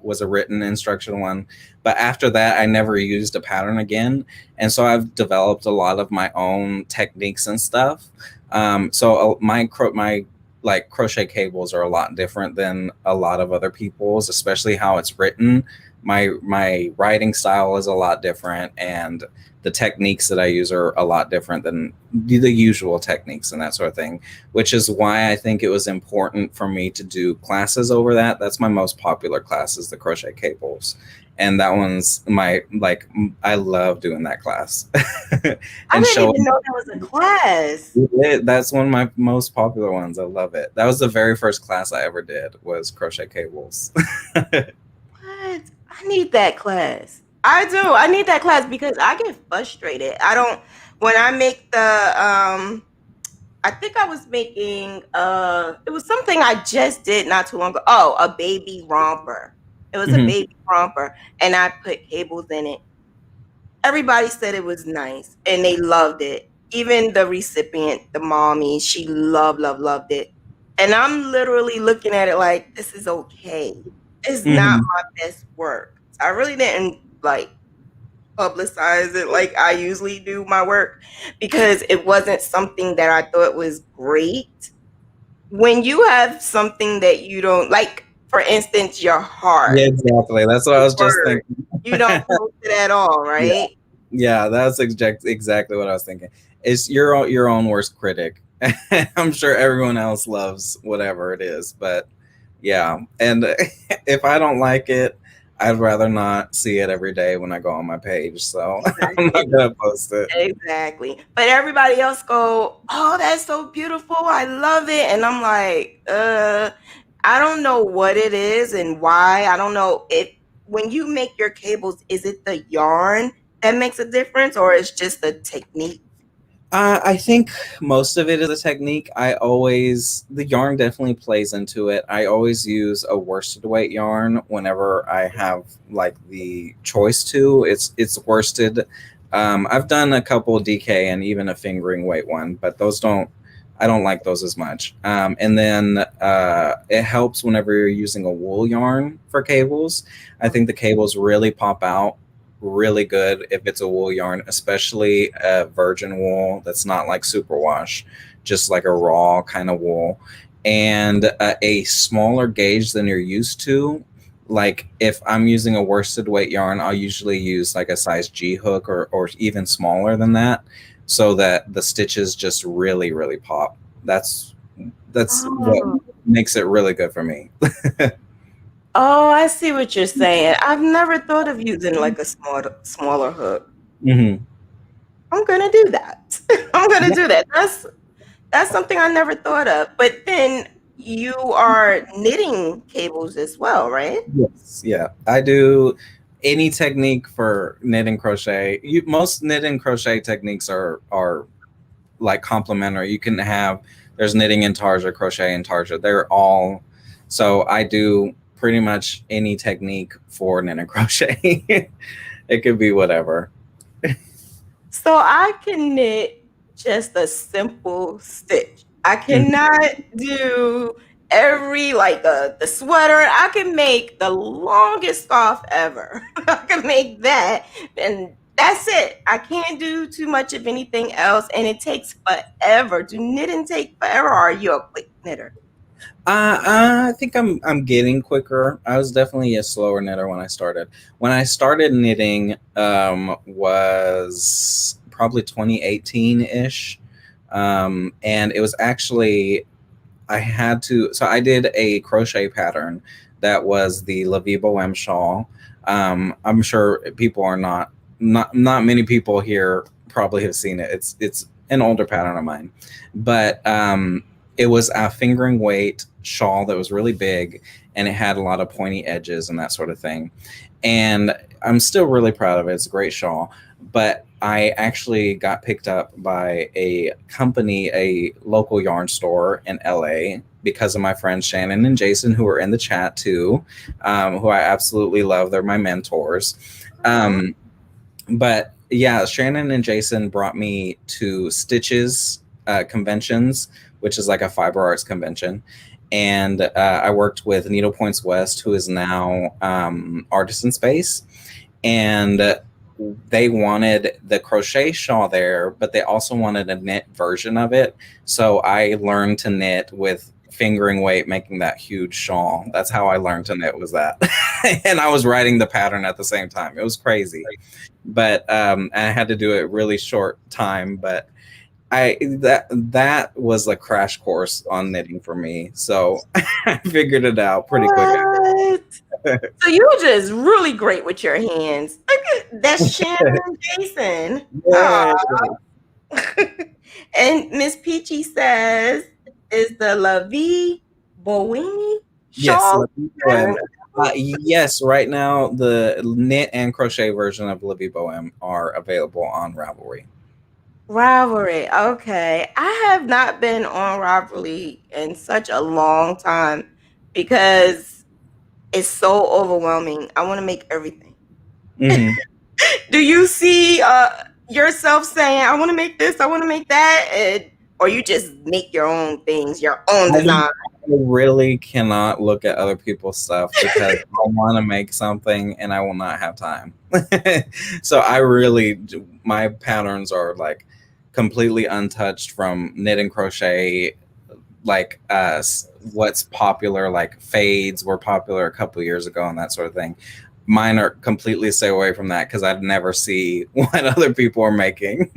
[SPEAKER 2] was a written instruction one, but after that I never used a pattern again, and so I've developed a lot of my own techniques and stuff. My like crochet cables are a lot different than a lot of other people's, especially how it's written. My writing style is a lot different, and the techniques that I use are a lot different than the usual techniques and that sort of thing, which is why I think it was important for me to do classes over that. That's my most popular class, is the crochet cables. And that one's I love doing that class.
[SPEAKER 1] I
[SPEAKER 2] And
[SPEAKER 1] didn't
[SPEAKER 2] showing
[SPEAKER 1] even know that was a class.
[SPEAKER 2] it. That's one of my most popular ones. I love it. That was the very first class I ever did, was crochet cables.
[SPEAKER 1] What? I need that class. I do. I need that class because I get frustrated. I don't when I make the I think I was making it was something I just did not too long ago. Oh, a baby romper. It was a
[SPEAKER 2] Mhm.
[SPEAKER 1] baby romper and I put cables in it. Everybody said it was nice and they loved it. Even the recipient, the mommy, she loved it. And I'm literally looking at it like, this is okay. It's not
[SPEAKER 2] Mhm.
[SPEAKER 1] my best work. I really didn't like publicize it like I usually do my work because it wasn't something that I thought was great. When you have something that you don't like, for instance, your heart,
[SPEAKER 2] Yeah, exactly. That's what I was just
[SPEAKER 1] word,
[SPEAKER 2] thinking.
[SPEAKER 1] you don't post it at all,
[SPEAKER 2] Yeah.
[SPEAKER 1] right?
[SPEAKER 2] Yeah, that's exactly what I was thinking. It's your own worst critic. I'm sure everyone else loves whatever it is, but yeah. And if I don't like it, I'd rather not see it every day when I go on my page. So I'm
[SPEAKER 1] Exactly.
[SPEAKER 2] not gonna post it.
[SPEAKER 1] Exactly. But everybody else go, "Oh, that's so beautiful. I love it." And I'm like, I don't know what it is and why. I don't know if when you make your cables, is it the yarn that makes a difference or it's just the technique?
[SPEAKER 2] I think most of it is a technique. The yarn definitely plays into it. I always use a worsted weight yarn whenever I have like the choice to. It's worsted. I've done a couple DK and even a fingering weight one, but I don't like those as much. And then it helps whenever you're using a wool yarn for cables. I think the cables really pop out really good if it's a wool yarn, especially a virgin wool that's not like superwash, just like a raw kind of wool, and a smaller gauge than you're used to. Like if I'm using a worsted weight yarn, I'll usually use like a size G hook, or even smaller than that, so that the stitches just really, really pop. That's what
[SPEAKER 1] Oh.
[SPEAKER 2] makes it really good for me.
[SPEAKER 1] Oh, I see what you're saying. I've never thought of using like a smaller hook.
[SPEAKER 2] Hmm.
[SPEAKER 1] I'm gonna do that. I'm gonna do that. That's something I never thought of. But then you are knitting cables as well, right?
[SPEAKER 2] Yes, yeah. I do any technique for knit and crochet. Most knit and crochet techniques are like complementary. You can have there's knitting in tarja, crochet in tarja. They're all so I do pretty much any technique for knit and crochet. It could be whatever.
[SPEAKER 1] So I can knit just a simple stitch. I cannot do every like the sweater. I can make the longest scarf ever. I can make that, and that's it. I can't do too much of anything else, and it takes forever. Do knitting take forever, or are you a quick knitter?
[SPEAKER 2] I think I'm getting quicker. I was definitely a slower knitter when I started. When I started knitting, was probably 2018 ish, and it was actually I had to. So I did a crochet pattern that was the La Vie Boheme shawl. I'm sure people are not many people here probably have seen it. It's an older pattern of mine, but it was a fingering weight shawl that was really big, and it had a lot of pointy edges and that sort of thing. And I'm still really proud of it. It's a great shawl, but I actually got picked up by a company, a local yarn store in LA, because of my friends Shannon and Jason, who are in the chat too, who I absolutely love. They're my mentors.
[SPEAKER 1] Oh,
[SPEAKER 2] But yeah, Shannon and Jason brought me to Stitches conventions, which is like a fiber arts convention. And I worked with Needle Points West, who is now Artisan Space. And they wanted the crochet shawl there, but they also wanted a knit version of it. So I learned to knit with fingering weight, making that huge shawl. That's how I learned to knit, was that. And I was writing the pattern at the same time. It was crazy. But I had to do it really short time. But that was a crash course on knitting for me. So I figured it out pretty quick.
[SPEAKER 1] what? So you're just really great with your hands. Look at that's Shannon and Jason.
[SPEAKER 2] Yeah.
[SPEAKER 1] And Miss Peachy says, is the La Vie Boheme
[SPEAKER 2] Yes,
[SPEAKER 1] shawl?
[SPEAKER 2] La Vie Boheme. Yes, right now the knit and crochet version of La Vie Boheme are available on Ravelry.
[SPEAKER 1] Ravelry. Okay. I have not been on Ravelry in such a long time because it's so overwhelming. I want to make everything.
[SPEAKER 2] Mm-hmm.
[SPEAKER 1] Do you see yourself saying, I want to make this, I want to make that? Or you just make your own things, your own design?
[SPEAKER 2] I really cannot look at other people's stuff because I want to make something and I will not have time. So I really, my patterns are like completely untouched from knit and crochet. Like what's popular, like fades were popular a couple years ago and that sort of thing. Mine are completely stay away from that because I'd never see what other people are making.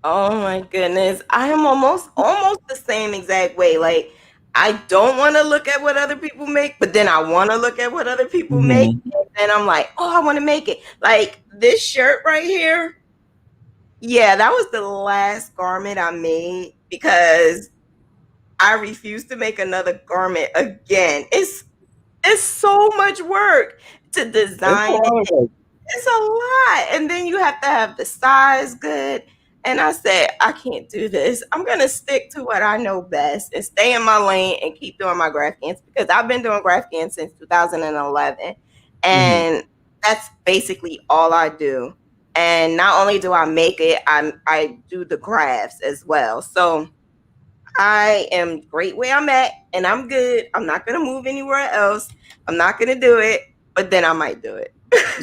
[SPEAKER 1] Oh my goodness. I am almost the same exact way. Like I don't want to look at what other people make, but then I want to look at what other people make.
[SPEAKER 2] Mhm.
[SPEAKER 1] And I'm like, oh, I want to make it. Like this shirt right here. Yeah, that was the last garment I made because I refuse to make another garment again. It's so much work to
[SPEAKER 2] It's a
[SPEAKER 1] design
[SPEAKER 2] lot of
[SPEAKER 1] it.
[SPEAKER 2] work.
[SPEAKER 1] It's a lot. And then you have to have the size good. And I said, I can't do this. I'm going to stick to what I know best and stay in my lane and keep doing my graph cans because I've been doing graph cans since 2011.
[SPEAKER 2] Mhm.
[SPEAKER 1] And that's basically all I do. And not only do I make it, I do the graphs as well. So I am great where I'm at and I'm good. I'm not going to move anywhere else. I'm not going to do it, but then I might do it.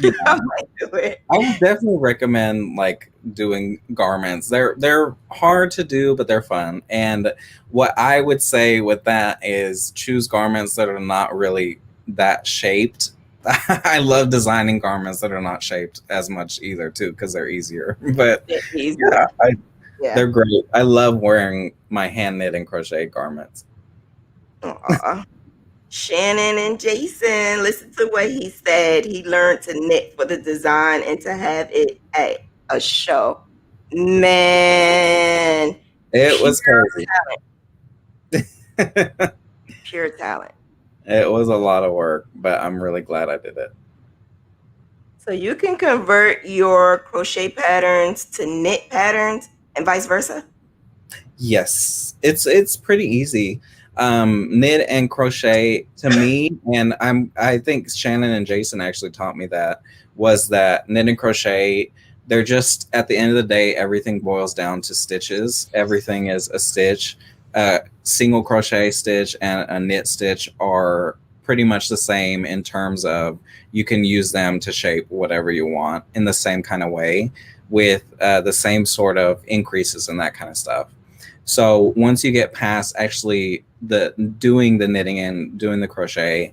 [SPEAKER 2] Yeah.
[SPEAKER 1] I might do it.
[SPEAKER 2] I would definitely recommend like doing garments. They're hard to do, but they're fun. And what I would say with that is choose garments that are not really that shaped. I love designing garments that are not shaped as much either too, because they're easier. But
[SPEAKER 1] It's
[SPEAKER 2] yeah,
[SPEAKER 1] easier. Yeah.
[SPEAKER 2] they're great. I love wearing my hand knit and crochet garments.
[SPEAKER 1] Aw. Shannon and Jason, listen to what he said. He learned to knit for the design and to have it at a show. Man,
[SPEAKER 2] It
[SPEAKER 1] pure
[SPEAKER 2] was crazy.
[SPEAKER 1] talent.
[SPEAKER 2] It
[SPEAKER 1] Pure talent.
[SPEAKER 2] was a lot of work, but I'm really glad I did it.
[SPEAKER 1] So you can convert your crochet patterns to knit patterns and vice versa.
[SPEAKER 2] Yes, it's pretty easy. Knit and crochet to me, and I think Shannon and Jason actually taught me that was that knit and crochet. They're just at the end of the day, everything boils down to stitches. Everything is a stitch. Single crochet stitch and a knit stitch are pretty much the same in terms of you can use them to shape whatever you want in the same kind of way with the same sort of increases and that kind of stuff. So once you get past actually the doing the knitting and doing the crochet,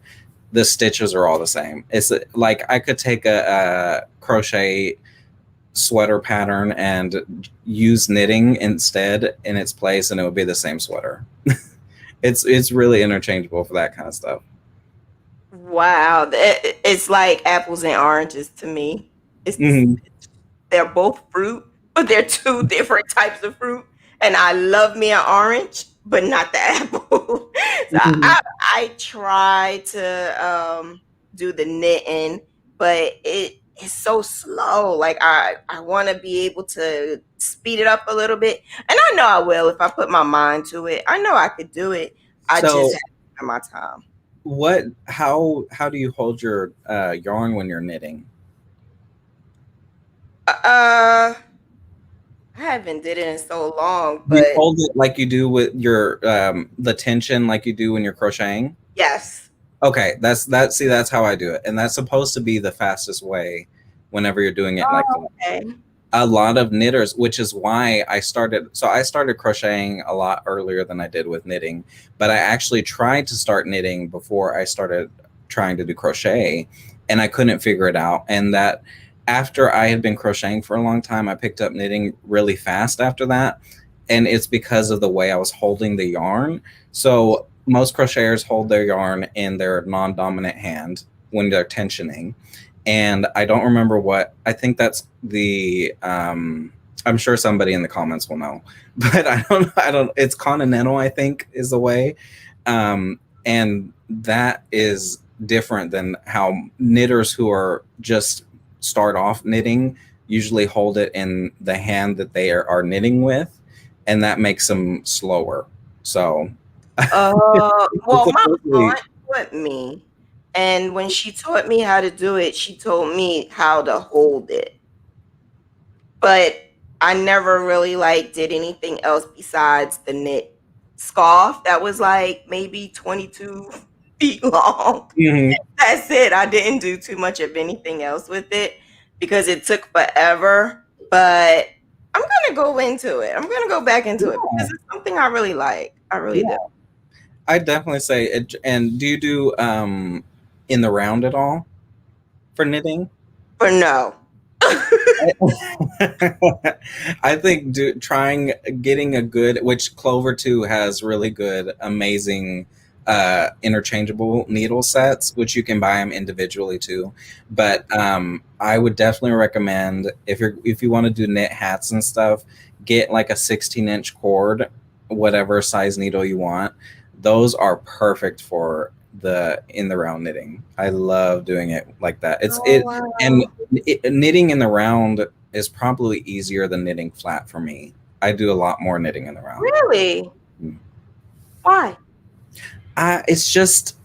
[SPEAKER 2] the stitches are all the same. It's like I could take a crochet sweater pattern and use knitting instead in its place, and it would be the same sweater. It's really interchangeable for that kind of stuff.
[SPEAKER 1] Wow, it's like apples and oranges to me. It's
[SPEAKER 2] Mhm.
[SPEAKER 1] they're both fruit, but they're two different types of fruit. And I love me an orange, but not the apple. So
[SPEAKER 2] Mhm.
[SPEAKER 1] I try to do the knitting, but it's so slow. Like I want to be able to speed it up a little bit, and I know I will if I put my mind to it. I know I could do it. I just
[SPEAKER 2] So
[SPEAKER 1] have to have my time.
[SPEAKER 2] what? How do you hold your yarn when you're knitting?
[SPEAKER 1] I haven't did it in so long,
[SPEAKER 2] Do you
[SPEAKER 1] but
[SPEAKER 2] hold it like you do with your the tension, like you do when you're crocheting?
[SPEAKER 1] yes.
[SPEAKER 2] Okay, that's that. See, that's how I do it, and that's supposed to be the fastest way. Whenever you're doing it like that,
[SPEAKER 1] Okay.
[SPEAKER 2] a lot of knitters, which is why I started. So I started crocheting a lot earlier than I did with knitting, but I actually tried to start knitting before I started trying to do crochet, and I couldn't figure it out. And that after I had been crocheting for a long time, I picked up knitting really fast after that, and it's because of the way I was holding the yarn. So most crocheters hold their yarn in their non-dominant hand when they're tensioning, and I don't remember what. I think that's the. I'm sure somebody in the comments will know, but I don't. I don't. It's continental. I think is the way, and that is different than how knitters who are just start off knitting usually hold it in the hand that they are knitting with, and that makes them slower. So it's
[SPEAKER 1] Well, my
[SPEAKER 2] supposedly.
[SPEAKER 1] aunt taught me, and when she taught me how to do it, she told me how to hold it. But I never really like did anything else besides the knit scarf that was like maybe 22 feet long.
[SPEAKER 2] Mhm.
[SPEAKER 1] That's it. I didn't do too much of anything else with it because it took forever. But I'm gonna go into it. I'm gonna go back into it
[SPEAKER 2] Yeah,
[SPEAKER 1] because it's something I really like. I really do.
[SPEAKER 2] yeah. I definitely say it. And do you do in the round at all for knitting?
[SPEAKER 1] For no.
[SPEAKER 2] I think trying getting a good, which Clover too has really good, amazing interchangeable needle sets, which you can buy them individually too. But I would definitely recommend if you want to do knit hats and stuff, get like a 16-inch cord, whatever size needle you want. Those are perfect for the in the round knitting. I love doing it like that. It's
[SPEAKER 1] Oh
[SPEAKER 2] it and
[SPEAKER 1] wow.
[SPEAKER 2] knitting in the round is probably easier than knitting flat for me. I do a lot more knitting in the round.
[SPEAKER 1] Really?
[SPEAKER 2] Mm.
[SPEAKER 1] Why?
[SPEAKER 2] It's just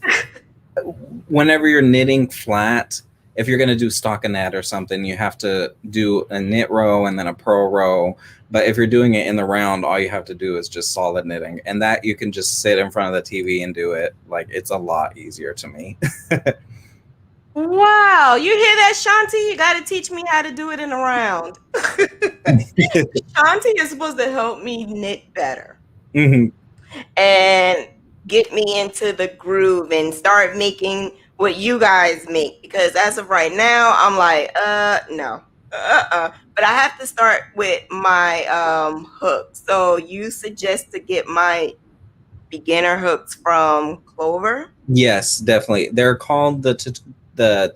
[SPEAKER 2] whenever you're knitting flat, if you're going to do stockinette or something, you have to do a knit row and then a purl row. But if you're doing it in the round, all you have to do is just solid knitting, and that you can just sit in front of the TV and do it. Like it's a lot easier to me.
[SPEAKER 1] Wow, you hear that, Shanti? You got to teach me how to do it in a round. Shanti is supposed to help me knit better
[SPEAKER 2] Mhm.
[SPEAKER 1] and get me into the groove and start making what you guys make. Because as of right now, I'm like, no, But I have to start with my hook. So you suggest to get my beginner hooks from Clover?
[SPEAKER 2] Yes, definitely. They're called the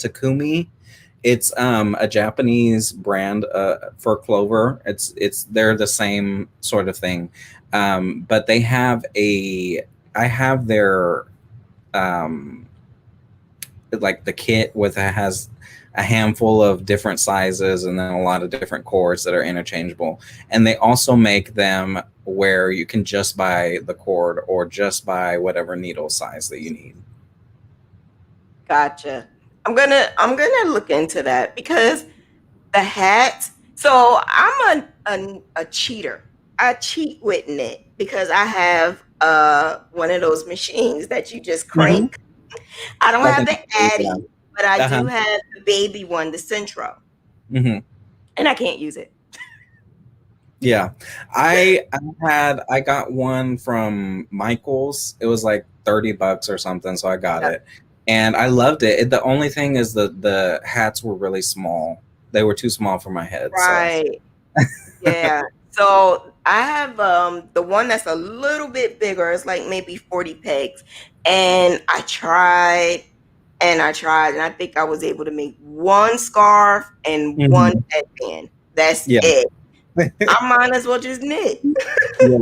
[SPEAKER 2] Takumi. It's a Japanese brand for Clover. It's they're the same sort of thing, but they have a. I have their um, like the kit with it has a handful of different sizes and then a lot of different cords that are interchangeable. And they also make them where you can just buy the cord or just buy whatever needle size that you need.
[SPEAKER 1] Gotcha. I'm gonna look into that because the hat. So I'm a cheater. I cheat with knit because I have one of those machines that you just
[SPEAKER 2] Mm-hmm.
[SPEAKER 1] crank. I don't
[SPEAKER 2] Like
[SPEAKER 1] have the
[SPEAKER 2] a,
[SPEAKER 1] Addy, but I
[SPEAKER 2] yeah. Uh-huh.
[SPEAKER 1] do have the baby one, the Centro,
[SPEAKER 2] Mm-hmm.
[SPEAKER 1] and I can't use it.
[SPEAKER 2] Yeah, I got one from Michaels. It was like $30 or something, so I got
[SPEAKER 1] Yeah,
[SPEAKER 2] it, and I loved it. The only thing is the hats were really small. They were too small for my head. So
[SPEAKER 1] right. Yeah. So I have the one that's a little bit bigger. It's like maybe 40 pegs. And I tried and I think I was able to make one scarf and one
[SPEAKER 2] Mhm.
[SPEAKER 1] headband. That's
[SPEAKER 2] Yeah,
[SPEAKER 1] it. I might as well just knit.
[SPEAKER 2] yeah,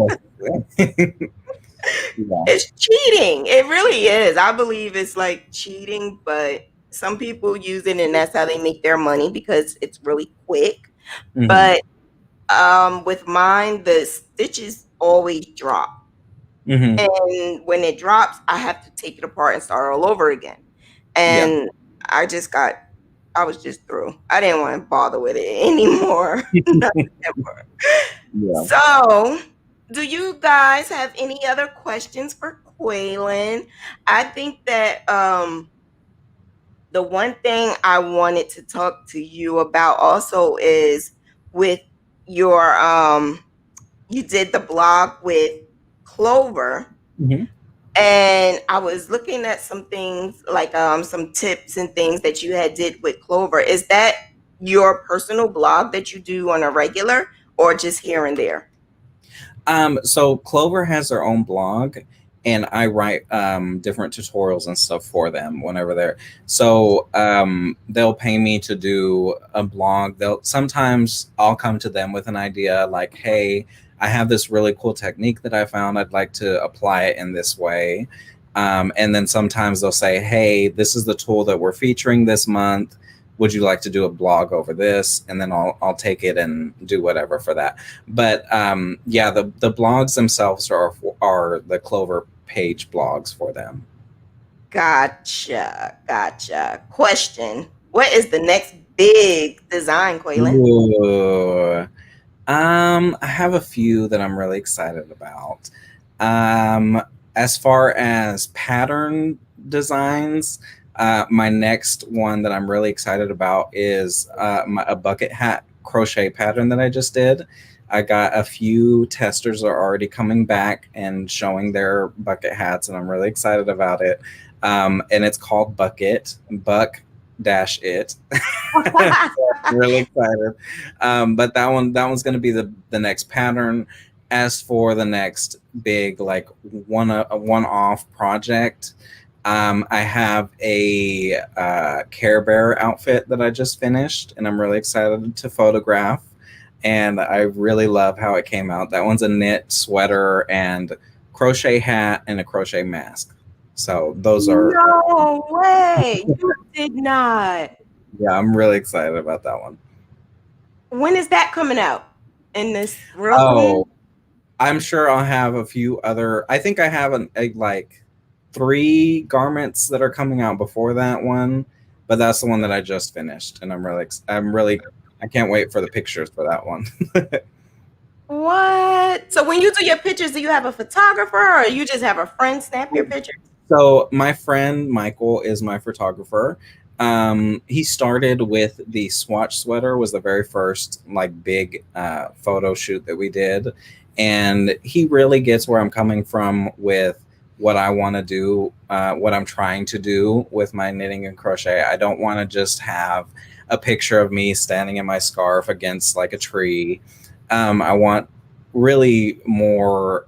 [SPEAKER 2] yeah.
[SPEAKER 1] It's cheating. It really is. I believe it's like cheating, but some people use it and that's how they make their money because it's really quick.
[SPEAKER 2] Hmm.
[SPEAKER 1] But with mine, the stitches always drop.
[SPEAKER 2] Hmm.
[SPEAKER 1] And when it drops, I have to take it apart and start all over again.
[SPEAKER 2] Yeah.
[SPEAKER 1] And I just got, I was just through. I didn't want to bother with it anymore. Not anymore.
[SPEAKER 2] Yeah.
[SPEAKER 1] So, do you guys have any other questions for Qualyn? I think that the one thing I wanted to talk to you about also is with your you did the blog with Clover,
[SPEAKER 2] Hmm.
[SPEAKER 1] and I was looking at some things like some tips and things that you had did with Clover. Is that your personal blog that you do on a regular or just here and there?
[SPEAKER 2] So Clover has their own blog, and I write different tutorials and stuff for them whenever they're. So they'll pay me to do a blog. They'll sometimes I'll come to them with an idea like, "Hey, I have this really cool technique that I found. I'd like to apply it in this way." And then sometimes they'll say, "Hey, this is the tool that we're featuring this month. Would you like to do a blog over this?" And then I'll take it and do whatever for that. But yeah, the blogs themselves are the Clover page blogs for them.
[SPEAKER 1] Gotcha. Gotcha. Question. What is the next big design, Quaylen?
[SPEAKER 2] Ooh. I have a few that I'm really excited about. Um, as far as pattern designs, my next one that I'm really excited about is a bucket hat crochet pattern that I just did. I got a few testers are already coming back and showing their bucket hats, and I'm really excited about it. And it's called Buck dash it. Really excited. But that one's going to be the next pattern. As for the next big like a one off project, I have a Care Bear outfit that I just finished, and I'm really excited to photograph. And I really love how it came out. That one's a knit sweater and crochet hat and a crochet mask. So those are,
[SPEAKER 1] No way. You did not.
[SPEAKER 2] yeah, I'm really excited about that one.
[SPEAKER 1] When is that coming out? In this real soon?
[SPEAKER 2] Oh, I'm sure I'll have a few other. I think I have like three garments that are coming out before that one, but that's the one that I just finished, and I can't wait for the pictures for that one.
[SPEAKER 1] What? So when you do your pictures, do you have a photographer or you just have a friend snap your pictures?
[SPEAKER 2] So my friend Michael is my photographer. He started with the swatch sweater, was the very first like big photo shoot that we did, and he really gets where I'm coming from with what I want to do, what I'm trying to do with my knitting and crochet. I don't want to just have a picture of me standing in my scarf against like a tree. I want really more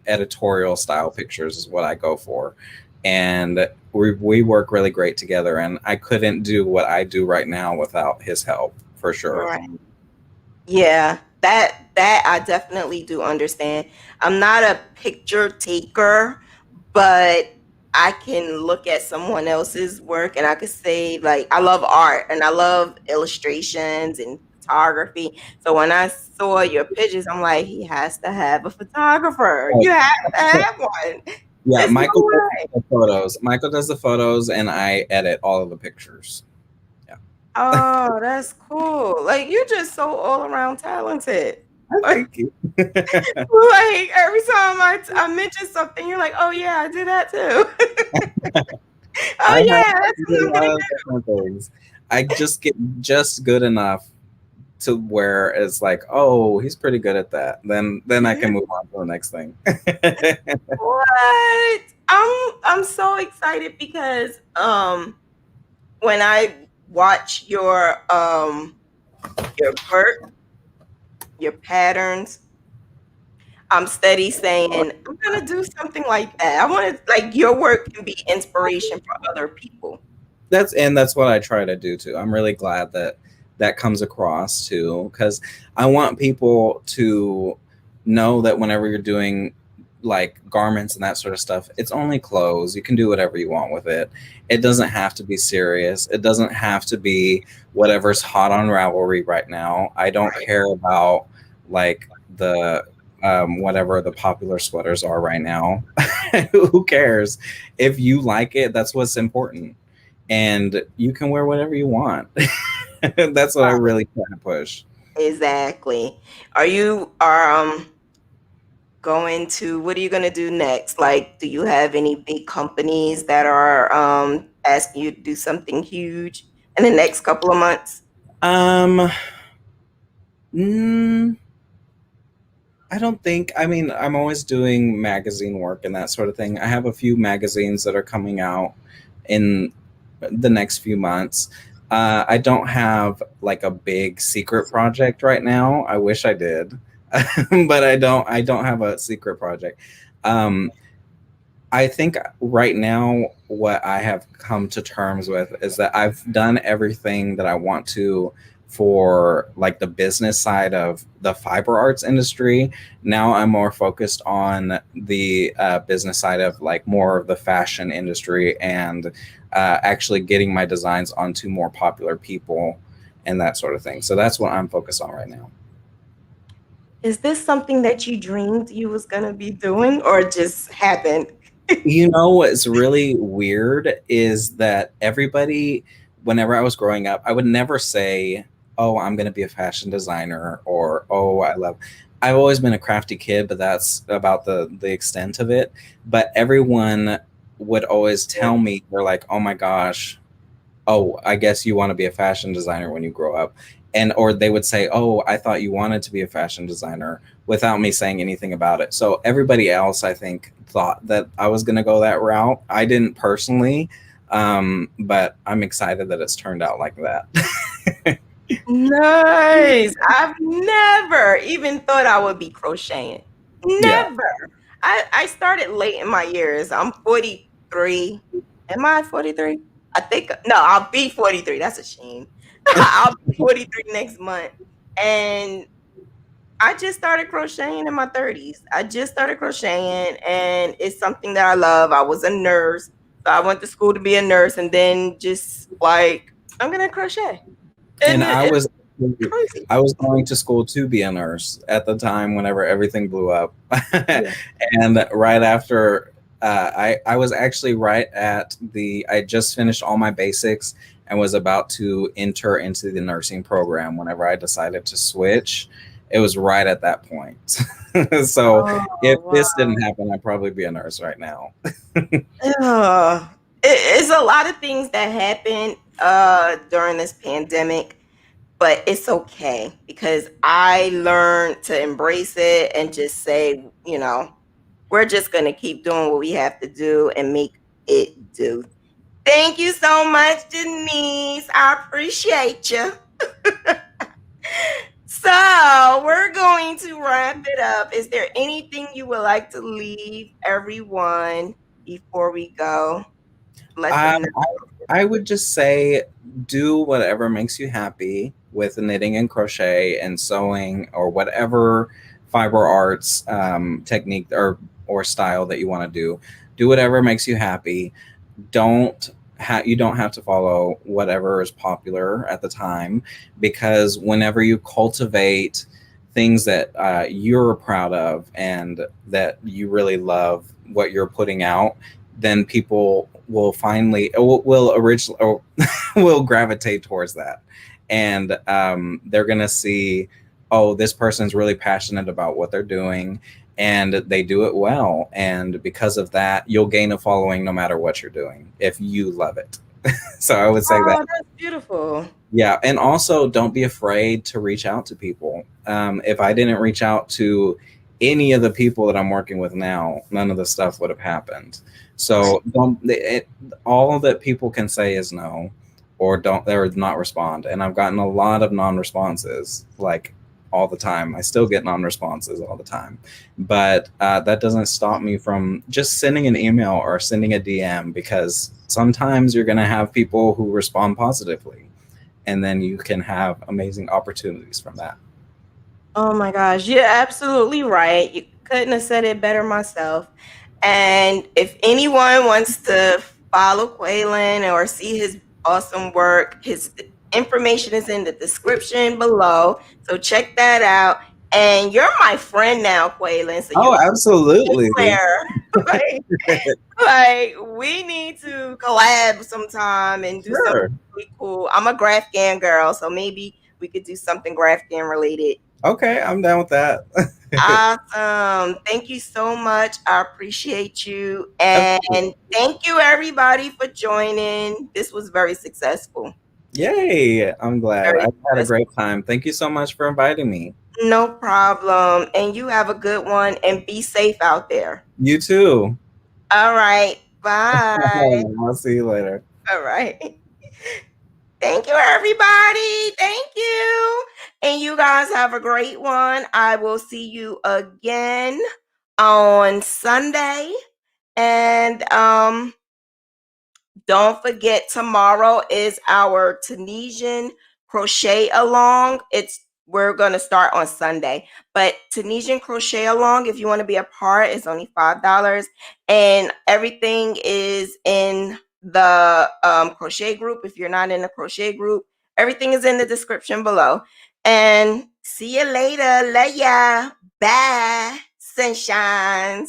[SPEAKER 2] editorial style pictures is what I go for, and we work really great together, and I couldn't do what I do right now without his help for sure.
[SPEAKER 1] Right. Yeah, that I definitely do understand. I'm not a picture taker, but I can look at someone else's work and I could say like I love art and I love illustrations and photography. So when I saw your pictures, I'm like, he has to have a photographer.
[SPEAKER 2] Oh,
[SPEAKER 1] You have to have one.
[SPEAKER 2] yeah,
[SPEAKER 1] There's no
[SPEAKER 2] Michael does
[SPEAKER 1] way.
[SPEAKER 2] the photos. Michael does the photos, and I edit all of the pictures. Yeah.
[SPEAKER 1] Oh, that's cool. Like you're just so all around talented. Like,
[SPEAKER 2] Thank you.
[SPEAKER 1] like every time I mention something, you're like, oh yeah, I do that too.
[SPEAKER 2] I
[SPEAKER 1] Oh
[SPEAKER 2] have
[SPEAKER 1] yeah,
[SPEAKER 2] to
[SPEAKER 1] that's
[SPEAKER 2] do
[SPEAKER 1] what
[SPEAKER 2] a
[SPEAKER 1] I'm gonna
[SPEAKER 2] lot of different things. I just get just good enough to where it's like, oh, he's pretty good at that. Then I can
[SPEAKER 1] do.
[SPEAKER 2] move on to the next thing.
[SPEAKER 1] What? I'm so excited because when I watch your work, your patterns, I'm steady saying I'm gonna do something like that. I want to like your work can be inspiration for other people.
[SPEAKER 2] That's what I try to do too. I'm really glad that that comes across too, because I want people to know that whenever you're doing like garments and that sort of stuff, it's only clothes. You can do whatever you want with it. It doesn't have to be serious. It doesn't have to be whatever's hot on Ravelry right now. I don't
[SPEAKER 1] Right.
[SPEAKER 2] care about like the whatever the popular sweaters are right now. Who cares? If you like it, that's what's important, and you can wear whatever you want. That's what I really try to push.
[SPEAKER 1] Exactly. Are you going to what are you going to do next? Like, do you have any big companies that are asking you to do something huge in the next couple of months?
[SPEAKER 2] Um, mm, I don't think. I mean, I'm always doing magazine work and that sort of thing. I have a few magazines that are coming out in the next few months. I don't have like a big secret project right now. I wish I did, but I don't. I don't have a secret project. Um, I think right now, what I have come to terms with is that I've done everything that I want to for like the business side of the fiber arts industry. Now I'm more focused on the business side of like more of the fashion industry and actually getting my designs onto more popular people and that sort of thing. So that's what I'm focused on right now.
[SPEAKER 1] Is this something that you dreamed you was going to be doing or just happened?
[SPEAKER 2] You know what's really weird is that everybody, whenever I was growing up, I would never say, "Oh, I'm going to be a fashion designer," or "Oh, I love." I've always been a crafty kid, but that's about the extent of it. But everyone would always tell me, they're like, "Oh my gosh, oh, I guess you want to be a fashion designer when you grow up." And or they would say, "Oh, I thought you wanted to be a fashion designer," without me saying anything about it. So everybody else, I think, thought that I was going to go that route. I didn't personally, but I'm excited that it's turned out like that.
[SPEAKER 1] Nice. I've never even thought I would be crocheting.
[SPEAKER 2] Yeah.
[SPEAKER 1] Never. I started late in my years. I'm 43. Am I 43? I think no, I'll be 43. That's a shame. I'll be 43 next month. And I just started crocheting in my 30s. I just started crocheting and it's something that I love. I was a nurse. So I went to school to be a nurse and then just like I'm gonna crochet.
[SPEAKER 2] And
[SPEAKER 1] And it's crazy.
[SPEAKER 2] I was going to school to be a nurse at the time whenever everything blew up.
[SPEAKER 1] Yeah.
[SPEAKER 2] And right after I was actually right at the I just finished all my basics and was about to enter into the nursing program whenever I decided to switch. It was right at that point. So
[SPEAKER 1] Oh,
[SPEAKER 2] if this
[SPEAKER 1] wow.
[SPEAKER 2] didn't happen, I'd probably be a nurse right now.
[SPEAKER 1] It's a lot of things that happen. during this pandemic, but it's okay because I learned to embrace it and just say, we're just going to keep doing what we have to do and make it do. Thank you so much, Denise. I appreciate you. So we're going to wrap it up. Is there anything you would like to leave everyone before we go? Let them
[SPEAKER 2] Um,
[SPEAKER 1] know.
[SPEAKER 2] I would just say do whatever makes you happy with knitting and crochet and sewing or whatever fiber arts technique or style that you want to do. Do whatever makes you happy. You don't have to follow whatever is popular at the time, because whenever you cultivate things that you're proud of and that you really love what you're putting out, then people will finally will originally or will gravitate towards that, and they're gonna see, oh, this person's really passionate about what they're doing and they do it well, and because of that you'll gain a following no matter what you're doing if you love it. So I would say that.
[SPEAKER 1] Oh, that's beautiful.
[SPEAKER 2] Yeah, and also don't be afraid to reach out to people. If I didn't reach out to any of the people that I'm working with now, none of the stuff would have happened. So all that people can say is no, or not respond. And I've gotten a lot of non-responses, like all the time. I still get non-responses all the time, but that doesn't stop me from just sending an email or sending a DM, because sometimes you're going to have people who respond positively, and then you can have amazing opportunities from that.
[SPEAKER 1] Oh my gosh, you're absolutely right. You couldn't have said it better myself. And if anyone wants to follow Qualyn or see his awesome work, his information is in the description below. So check that out. And you're my friend now, Qualyn. So you
[SPEAKER 2] Oh,
[SPEAKER 1] can
[SPEAKER 2] absolutely.
[SPEAKER 1] anywhere. like we need to collab sometime and do something
[SPEAKER 2] Sure.
[SPEAKER 1] really cool. I'm a Graphgan girl, so maybe we could do something Graphgan related.
[SPEAKER 2] Okay, I'm down with that.
[SPEAKER 1] Awesome. Thank you so much. I appreciate you. And thank you, everybody, for joining. This was very successful.
[SPEAKER 2] Yay, I'm glad.
[SPEAKER 1] Very
[SPEAKER 2] I had a
[SPEAKER 1] successful.
[SPEAKER 2] great time. Thank you so much for inviting me.
[SPEAKER 1] No problem. And you have a good one and be safe out there.
[SPEAKER 2] You too.
[SPEAKER 1] All right. Bye.
[SPEAKER 2] I'll see you later.
[SPEAKER 1] All right. Thank you, everybody. Thank you. And you guys have a great one. I will see you again on Sunday. And don't forget, tomorrow is our Tunisian crochet along. We're going to start on Sunday, but Tunisian crochet along, if you want to be a part, is only $5, and everything is in the crochet group. If you're not in the crochet group, everything is in the description below. And see you later. Love ya. Bye, sunshines.